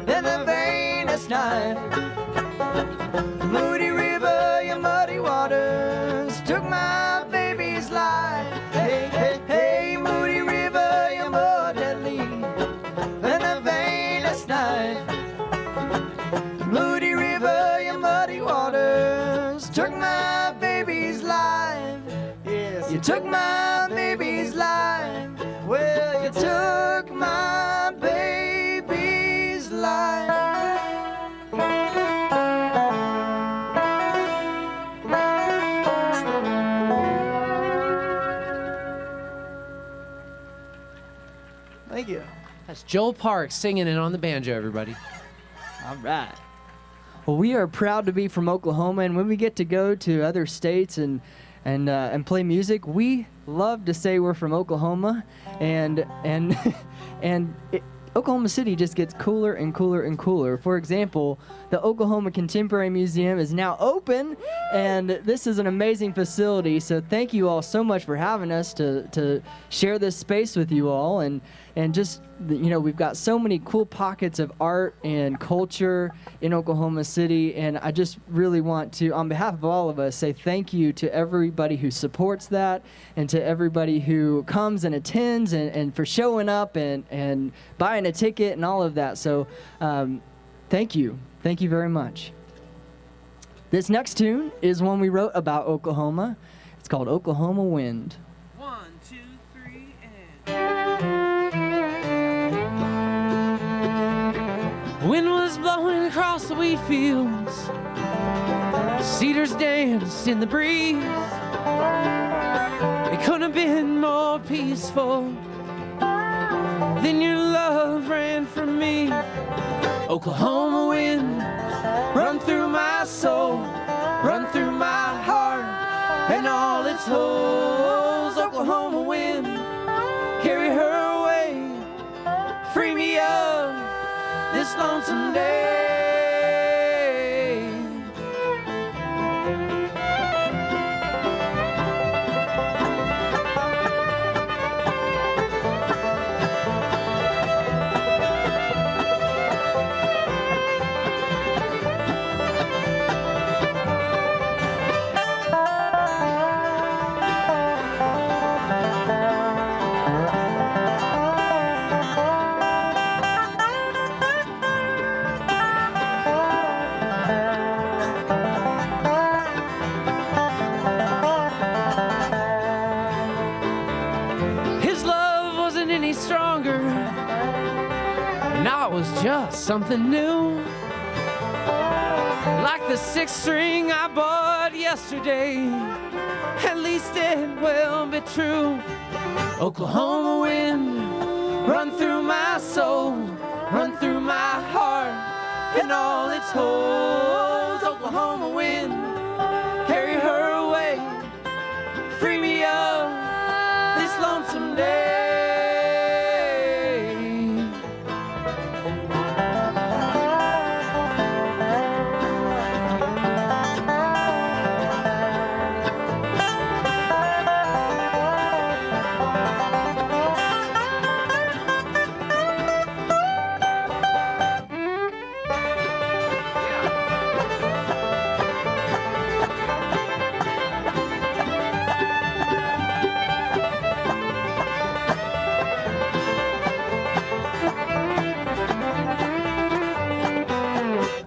than the vainest knife. Moody River, your muddy waters took my baby's life. Hey, hey, hey, Moody River, you're more deadly than the vainest knife. Moody River, your muddy waters took my baby's life. Yes, You took my baby's life. Well, you took my baby's life. thank you. That's Joel Parks singing it on the banjo, everybody. All right. Well, we are proud to be from Oklahoma, and when we get to go to other states and play music, we love to say we're from Oklahoma, and Oklahoma City just gets cooler and cooler and cooler. For example, the Oklahoma Contemporary Museum is now open, and this is an amazing facility. So thank you all so much for having us to share this space with you all, and just, you know, we've got so many cool pockets of art and culture in Oklahoma City, and I just really want to, on behalf of all of us, say thank you to everybody who supports that, and to everybody who comes and attends, and for showing up and buying a ticket and all of that. So thank you. Thank you very much. This next tune is one we wrote about Oklahoma. It's called Oklahoma Wind. 1, 2, 3, and Wind was blowing across the wheat fields. Cedars danced in the breeze. It couldn't have been more peaceful. Then your love ran from me. Oklahoma wind, run through my soul, run through my heart, and all its holes. Oklahoma wind, carry her away, free me of this lonesome day. Just something new, like the 6th string I bought yesterday. At least it will be true. Oklahoma wind, run through my soul, run through my heart, and all its holes. Oklahoma wind, carry her away, free me of this lonesome day.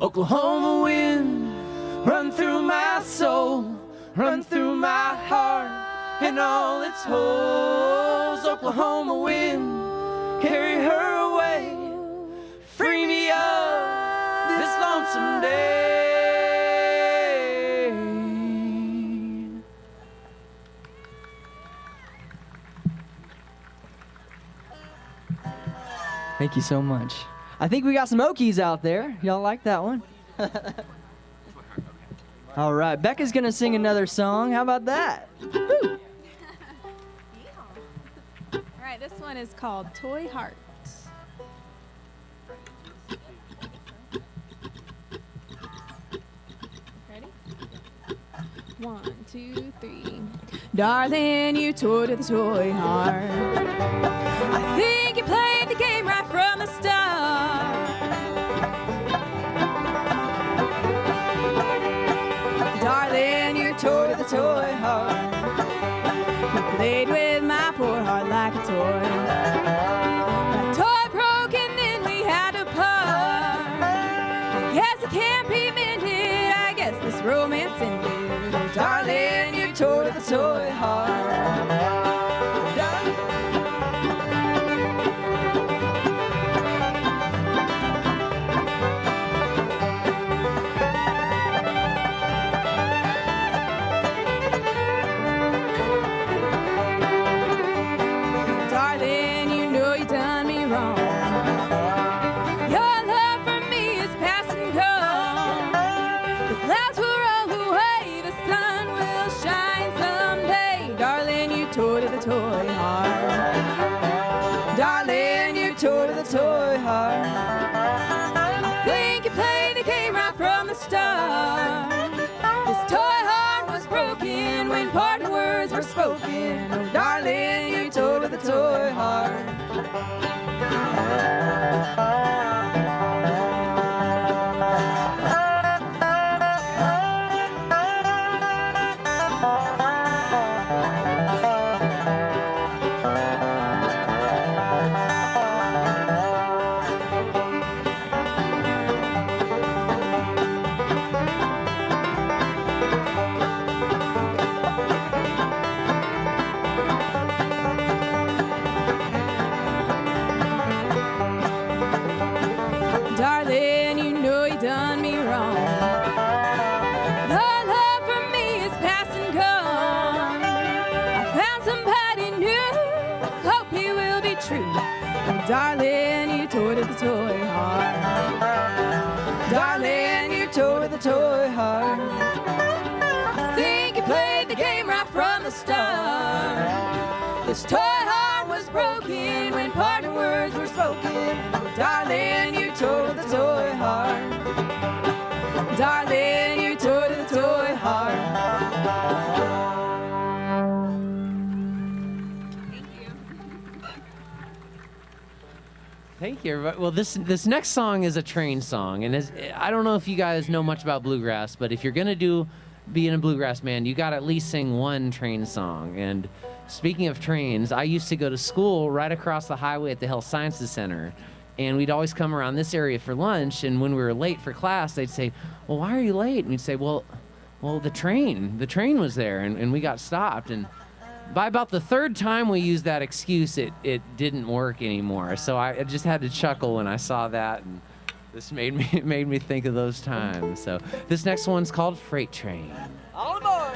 Oklahoma wind, run through my soul, run through my heart and all its holes. Oklahoma wind, carry her away, free me of this lonesome day. Thank you so much. I think we got some Okies out there. Y'all like that one? All right, Becca's gonna sing another song. How about that? Woo. All right, this one is called Toy Heart. Ready? 1, 2, 3. Darling, you toy to the toy heart. I think you played the game right from the start. Darling, you toy to the toy heart. You played with my poor heart like a toy. My toy broke and then we had to part. I guess it can't be mended. I guess this romance ended. Oh, darling, you toy to the toy heart. Darling, you know you done me wrong. Your love for me is past and gone. The clouds will roll away, the sun will shine someday. Darling, you toy to the toy heart. Darling, you toy to the toy heart. I think you played the game right from the start. This toy heart was broken when parting words were spoken. Oh, darling, you toy to the toy heart. Darling, you know you done me wrong. Your love for me is past and gone. I found somebody new, hope he will be true. Oh, darling, you toy to the toy heart. Darling, you toy to the toy heart. I think you played the game right from the start. This toy heart was broken when parting words were spoken. Oh, darling, you toy to the toy heart. Darling, you toy to the toy heart. Thank you. Thank you, everybody. Well, this next song is a train song, and I don't know if you guys know much about bluegrass, but if you're gonna be in a bluegrass band, you gotta at least sing one train song. And speaking of trains, I used to go to school right across the highway at the Health Sciences Center, and we'd always come around this area for lunch, and when we were late for class, they'd say, well, why are you late? And we'd say, well, the train was there, and we got stopped. And by about the third time we used that excuse, it didn't work anymore. So I just had to chuckle when I saw that, and this made me think of those times. So this next one's called Freight Train. All aboard!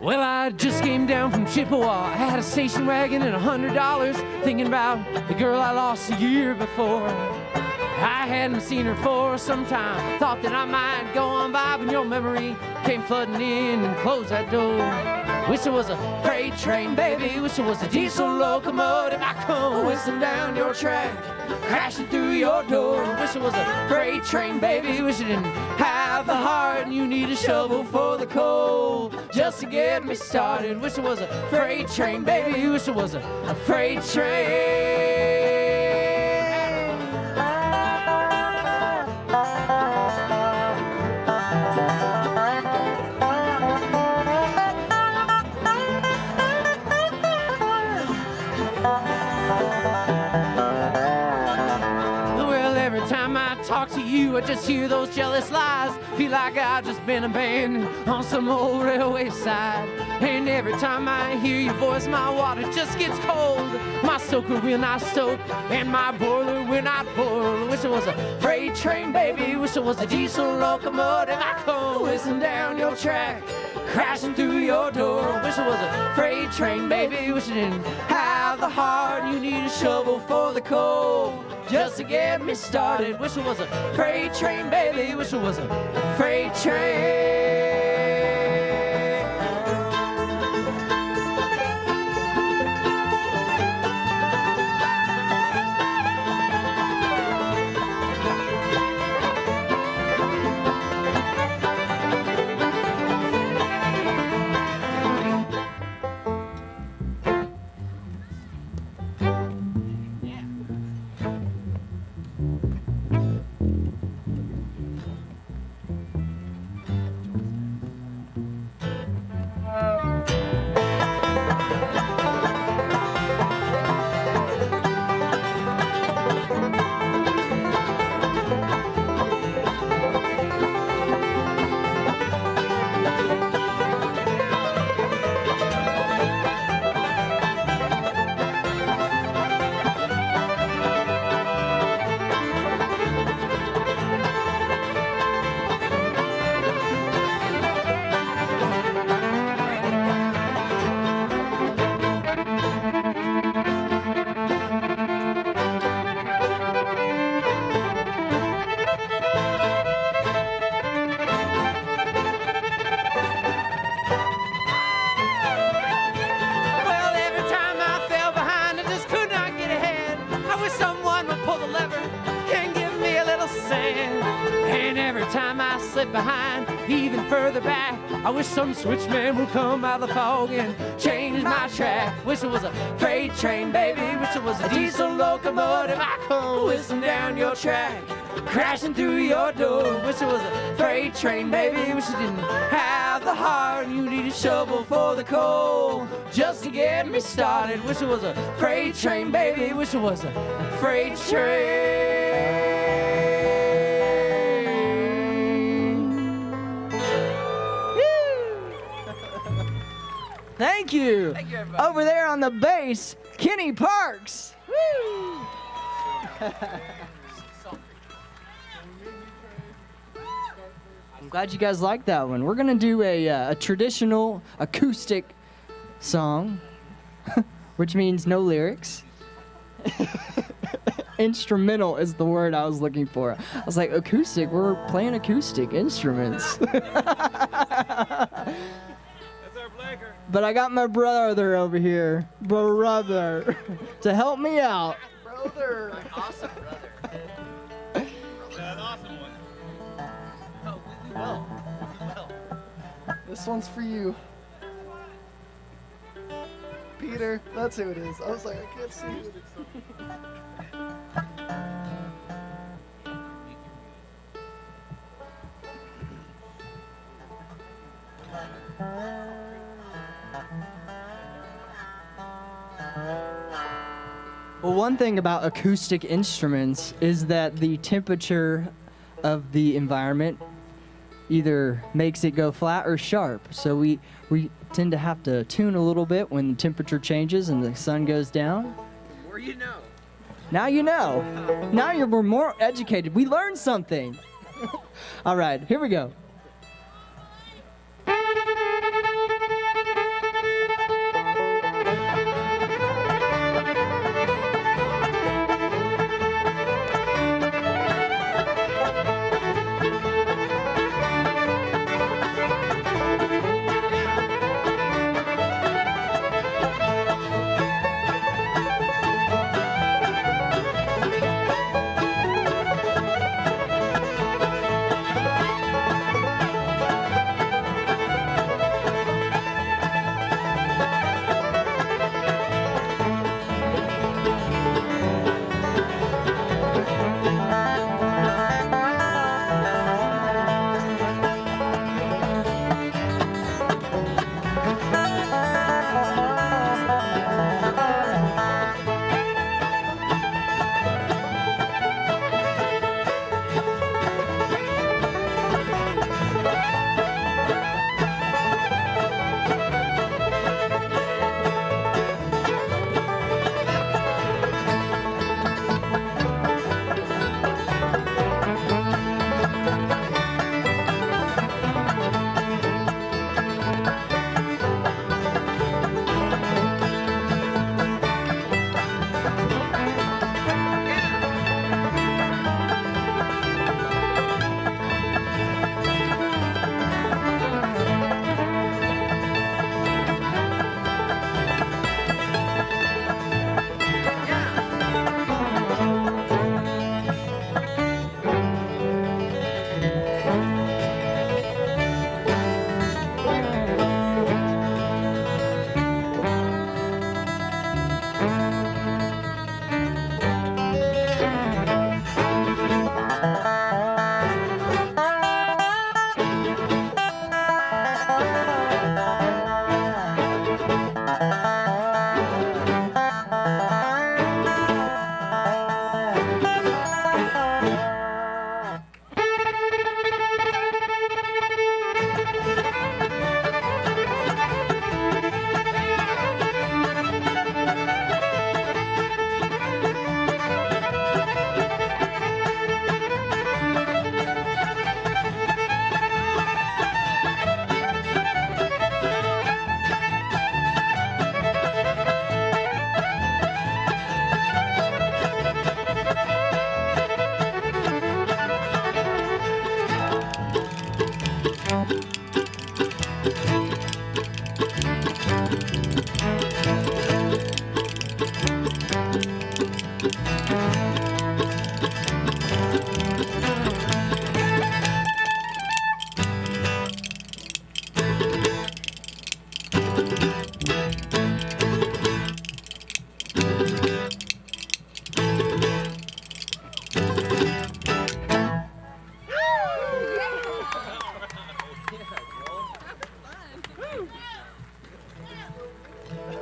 Well, I Just came down from Chippewa. I had a station wagon and $100. Thinking about the girl I lost a year before. I hadn't seen her for some time. Thought that I might go on by, but your memory came flooding in and closed that door. Wish it was a freight train, baby. Wish it was a diesel locomotive. I come whistling down your track, crashing through your door. Wish it was a freight train, baby. Wish you didn't have the heart and you need a shovel for the coal just to get me started. Wish it was a freight train, baby. Wish it was a freight train. I just hear those jealous lies. Feel like I've just been abandoned on some old railway side. And every time I hear your voice, my water just gets cold. My soaker will not soak, and my boiler will not boil. Wish it was a freight train, baby. Wish it was a diesel locomotive. I come whistling down your track, crashing through your door. Wish it was a freight train, baby. Wish you didn't have the heart. You need a shovel for the coal just to get me started. Wish it was a freight train, baby. Wish it was a freight train. Behind, even further back, I wish some switchman would come out of the fog and change my track. Wish it was a freight train, baby. Wish it was a diesel locomotive. I come whistling down your track, crashing through your door. Wish it was a freight train, baby. Wish you didn't have the heart. You need a shovel for the coal just to get me started. Wish it was a freight train, baby. Wish it was a freight train. Thank you. Thank you, everybody. Over there on the bass, Kenny Parks. Woo! I'm glad you guys like that one. We're gonna do a traditional acoustic song, which means no lyrics. Instrumental is the word I was looking for. I was like, acoustic, we're playing acoustic instruments. But I got my brother over here, brother, to help me out. Brother. Awesome, brother. An awesome one. Oh, we will. This one's for you. Peter, that's who it is. I was like, I can't see it. Well, one thing about acoustic instruments is that the temperature of the environment either makes it go flat or sharp. So we tend to have to tune a little bit when the temperature changes and the sun goes down. The more you know. Now you know. Now we're more educated. We learned something. All right, here we go.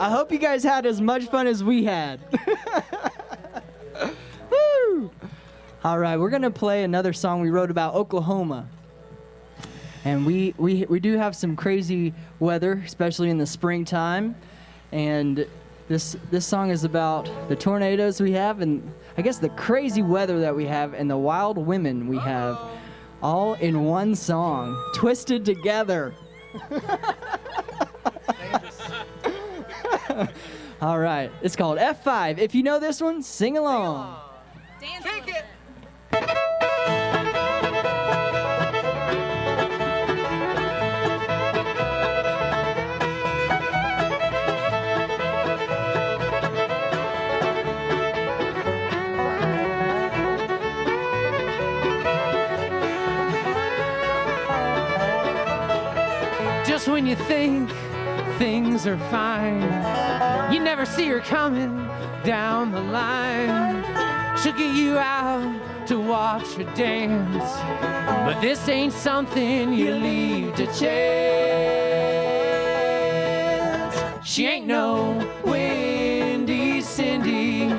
I hope you guys had as much fun as we had. Woo! All right, we're gonna play another song we wrote about Oklahoma. And we do have some crazy weather, especially in the springtime. And this song is about the tornadoes we have, and I guess the crazy weather that we have, and the wild women we have, all in one song, twisted together. All right, it's called F5. If you know this one, sing along. Dance a little bit. Just when you think things are fine, you never see her coming down the line. She'll get you out to watch her dance, but this ain't something you leave to chance. She ain't no Windy Cindy,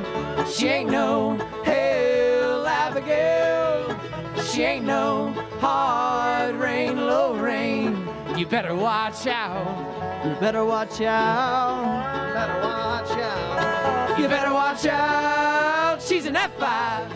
she ain't no Hell Abigail, she ain't no hard rain, low rain. You better watch out. You better watch out. Better watch out. You better watch out. She's an F5.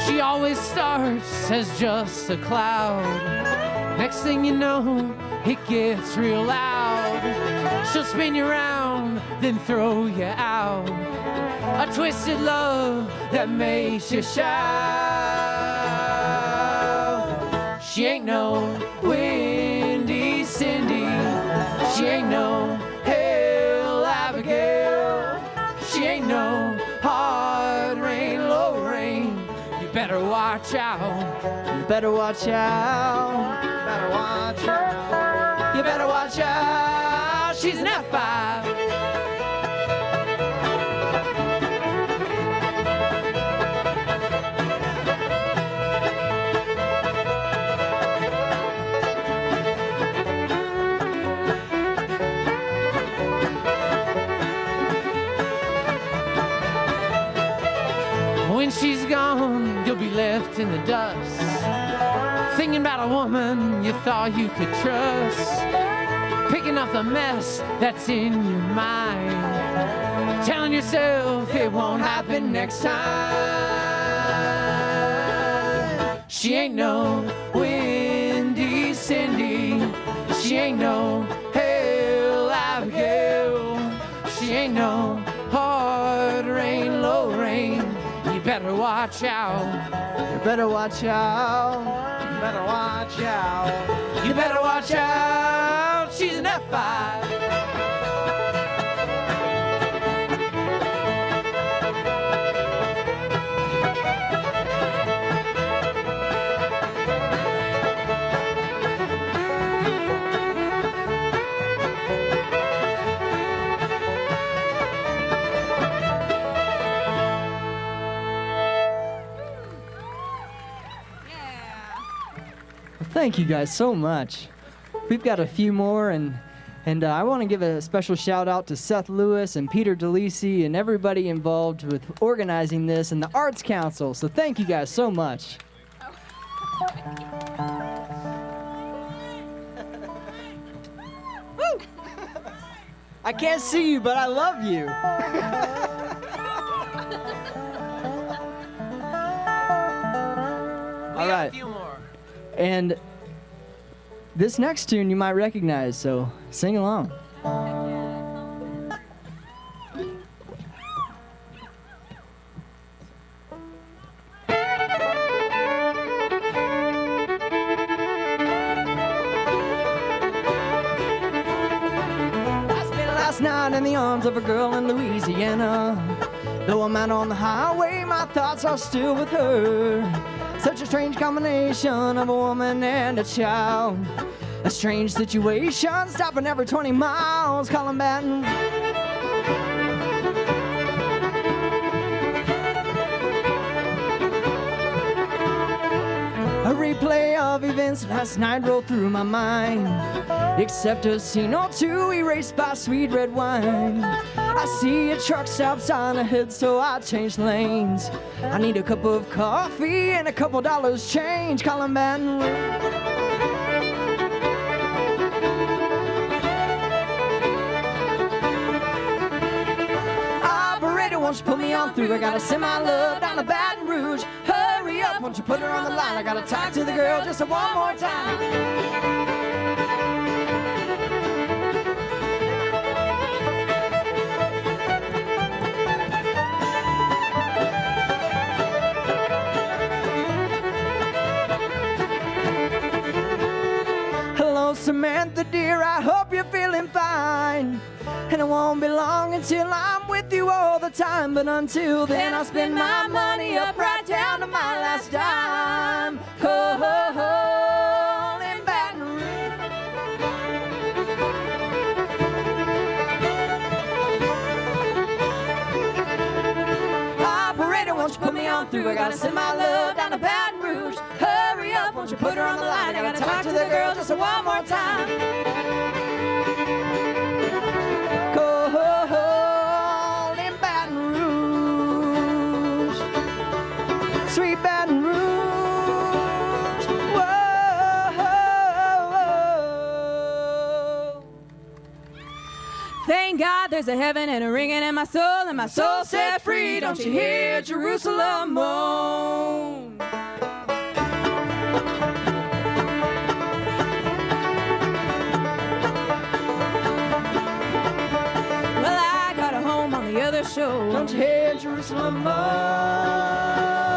She always starts as just a cloud. Next thing you know, it gets real loud. She'll spin you around, then throw you out. A twisted love that makes you shout. She ain't no Windy Cindy, she ain't no Hell Abigail, she ain't no hard rain, low rain. You better watch out. You better watch out. Better watch out. You better watch out. She's an F5. When she's gone, you'll be left in the dust, thinking about a woman you thought you could trust, picking up the mess that's in your mind, telling yourself it won't happen next time. She ain't no Windy Cindy, she ain't no Hell Abigail, she ain't no hard rain, low rain. You better watch out. You better watch out. Better watch out. You better watch out. She's an F5. Thank you guys so much. We've got a few more, and I want to give a special shout out to Seth Lewis and Peter DeLisi and everybody involved with organizing this and the Arts Council. So thank you guys so much. Woo! I can't see you, but I love you. All right. And this next tune you might recognize, so sing along. I spent last night in the arms of a girl in Louisiana. Though I'm out on the highway, my thoughts are still with her. Such a strange combination of a woman and a child. A strange situation, stopping every 20 miles, calling Baton. A replay of events last night rolled through my mind, except a scene or two erased by sweet red wine. I see a truck stop sign ahead, so I change lanes. I need a cup of coffee and a couple dollars change, calling Baton Rouge. Won't you put me on through? I gotta send my love down to Baton Rouge. Hurry up, won't you put her on the line? I gotta talk to the girl just one more time. Hello, Samantha dear, I hope you're feeling fine. And it won't be long until I'm with you all the time. But until then, I'll spend my money up right down to my last dime. Oh, in Baton Rouge. Operator, won't you put me on through? I gotta send my love down to Baton Rouge. Hurry up, won't you put her on the line? I gotta talk to the girl just one more time. Sweet Baton Rouge, whoa. Thank God there's a heaven and a ringing in my soul, and my soul set free. Don't you hear Jerusalem moan? Well, I got a home on the other shore. Don't you hear Jerusalem moan?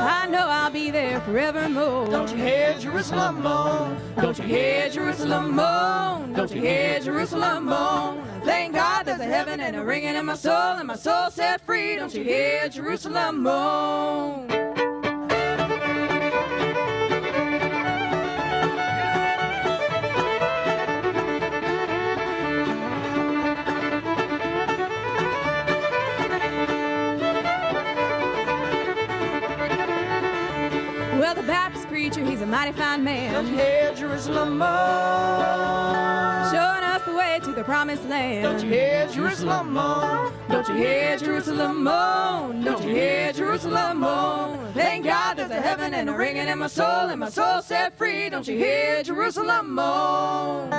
I know I'll be there forevermore. Don't you hear Jerusalem moan? Don't you hear Jerusalem moan? Don't you hear Jerusalem moan? Thank God there's a heaven and a ringing in my soul, and my soul set free. Don't you hear Jerusalem moan? Well, the Baptist preacher, he's a mighty fine man. Don't you hear Jerusalem moan? Showing us the way to the promised land. Don't you hear Jerusalem moan? Don't you hear Jerusalem moan? Don't you hear Jerusalem moan? Thank God there's a heaven and a ringing in my soul, and my soul set free. Don't you hear Jerusalem moan?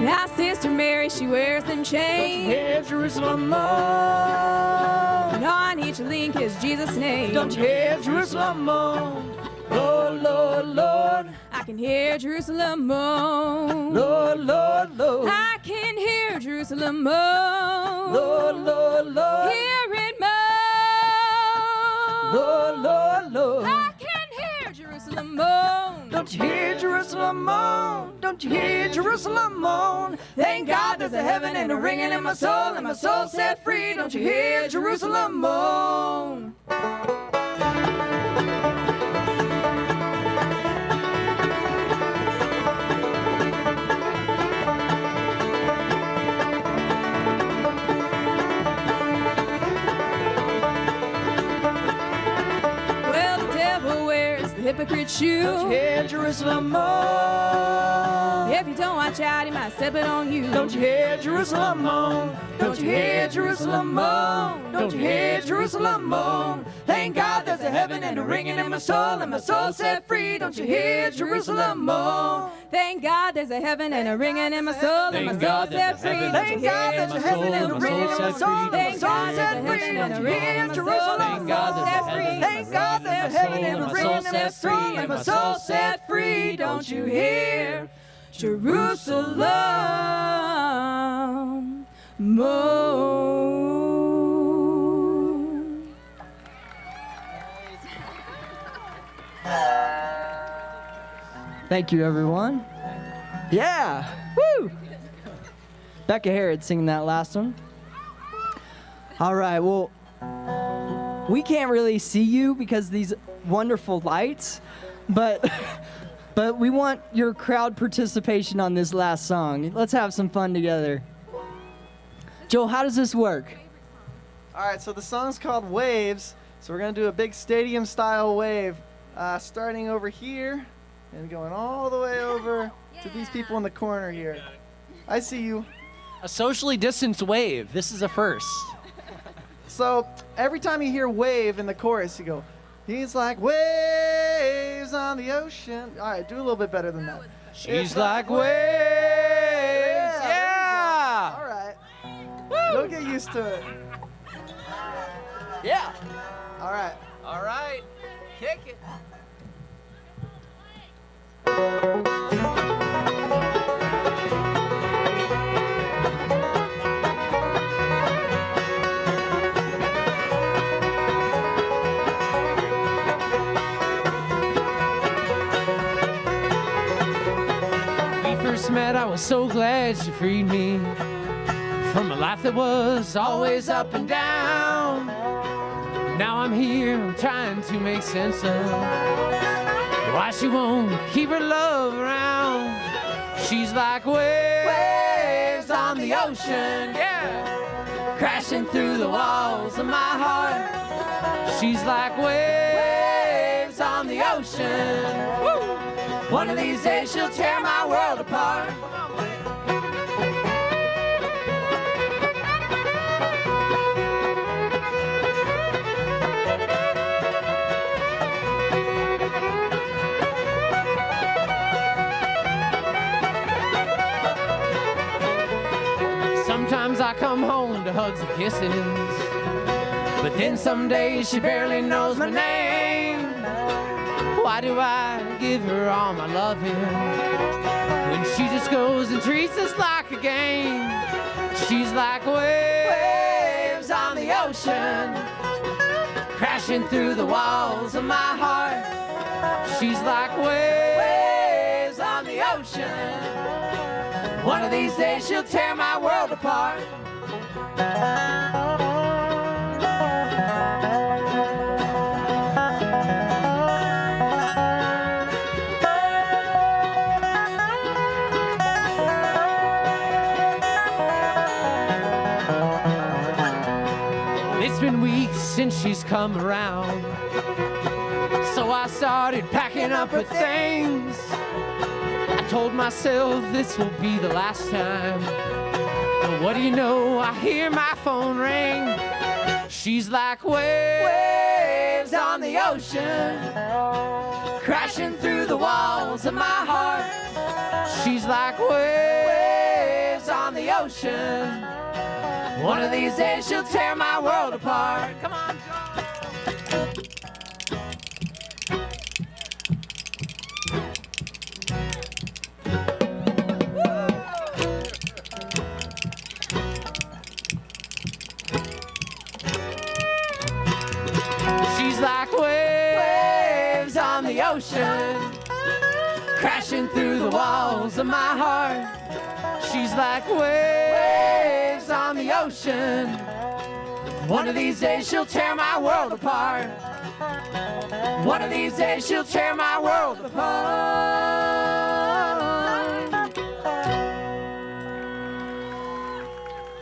Now Sister Mary, she wears them chains. Hear Jerusalem moan? And on each link is Jesus' name. Don't you hear Jerusalem moan? Lord, Lord, Lord. I can hear Jerusalem moan. Lord, Lord, Lord. I can hear Jerusalem moan. Lord, Lord, Lord. Hear it moan. Lord, Lord, Lord. I can hear Jerusalem moan. Don't you hear Jerusalem moan? Don't you hear Jerusalem moan? Thank God there's a heaven and a ringing in my soul, and my soul set free. Don't you hear Jerusalem moan? Well, the devil wears the hypocrite shoe. Don't you hear Jerusalem moan? If you don't watch out, he might step it on you. Don't you hear Jerusalem moan? Don't you hear Jerusalem moan? Don't you hear Jerusalem moan? Thank God there's a heaven and a ringing in my soul, and my soul set free. Don't you hear Jerusalem moan? Thank God there's a heaven and a ringing in my soul, and my soul set free. Thank God there's a heaven and a ringing in my soul, and my soul set free. Don't you hear Jerusalem moan? Thank God there's a heaven and a ringing in my soul, and my soul set free. Don't you hear Jerusalem moan? Thank you, everyone. Yeah. Woo! Becca Harrod singing that last one. All right, well, we can't really see you because of these wonderful lights, but we want your crowd participation on this last song. Let's have some fun together. Joel, how does this work? All right, so the song's called Waves. So we're going to do a big stadium-style wave, starting over here and going all the way over to these people in the corner here. I see you. A socially distanced wave. This is a first. So every time you hear wave in the chorus, you go, he's like waves on the ocean. All right, do a little bit better than that. She's like waves. Yeah. All right. You'll get used to it. Yeah. All right. All right. Kick it. Met, I was so glad she freed me from a life that was always up and down. Now I'm here, I'm trying to make sense of why she won't keep her love around. She's like waves on the ocean, yeah, crashing through the walls of my heart. She's like waves on the ocean. Woo! One of these days she'll tear my world apart. Sometimes I come home to hugs and kisses, but then some days she barely knows my name. Why do I give her all my loving when she just goes and treats us like a game? She's like waves on the ocean, crashing through the walls of my heart. She's like waves on the ocean. One of these days she'll tear my world apart. It's been weeks since she's come around, so I started packing up her things. I told myself this will be the last time, but what do you know, I hear my phone ring. She's like waves on the ocean, crashing through the walls of my heart. She's like waves on the ocean. One of these days she'll tear my world apart. Come on, John. She's like waves on the ocean, crashing through the walls of my heart. She's like waves on the ocean. One of these days she'll tear my world apart. One of these days she'll tear my world apart.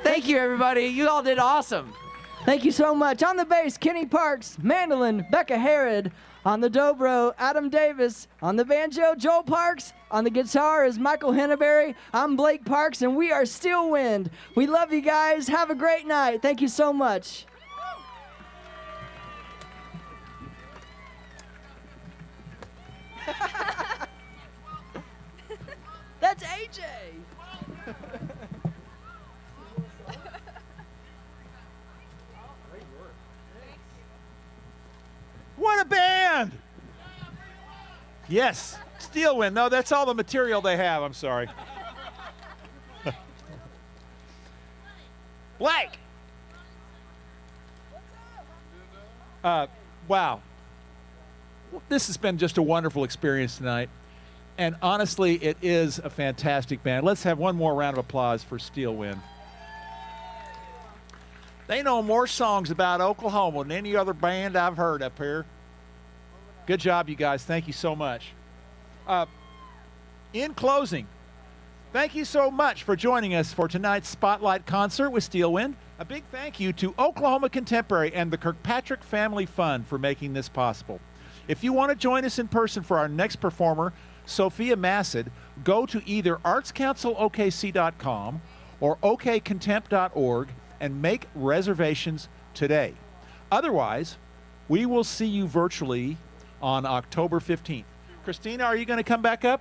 Thank you, everybody. You all did awesome. Thank you so much. On the bass, Kenny Parks. Mandolin, Becca Harrod. On the dobro, Adam Davis. On the banjo, Joel Parks. On the guitar is Michael Henneberry. I'm Blake Parks, and we are Steelwind. We love you guys. Have a great night. Thank you so much. That's AJ. What a band! Yes, Steelwind. No, that's all the material they have. I'm sorry. Blake! Wow. This has been just a wonderful experience tonight. And honestly, it is a fantastic band. Let's have one more round of applause for Steelwind. They know more songs about Oklahoma than any other band I've heard up here. Good job, you guys. Thank you so much. In closing, thank you so much for joining us for tonight's Spotlight concert with Steelwind. A big thank you to Oklahoma Contemporary and the Kirkpatrick Family Fund for making this possible. If you want to join us in person for our next performer, Sophia Massad, go to either artscouncilokc.com or okcontempt.org and make reservations today. Otherwise, we will see you virtually on October 15th. Christina, are you going to come back up?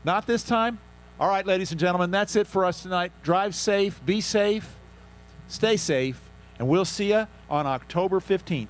Not this time? All right, ladies and gentlemen, that's it for us tonight. Drive safe, be safe, stay safe, and we'll see you on October 15th.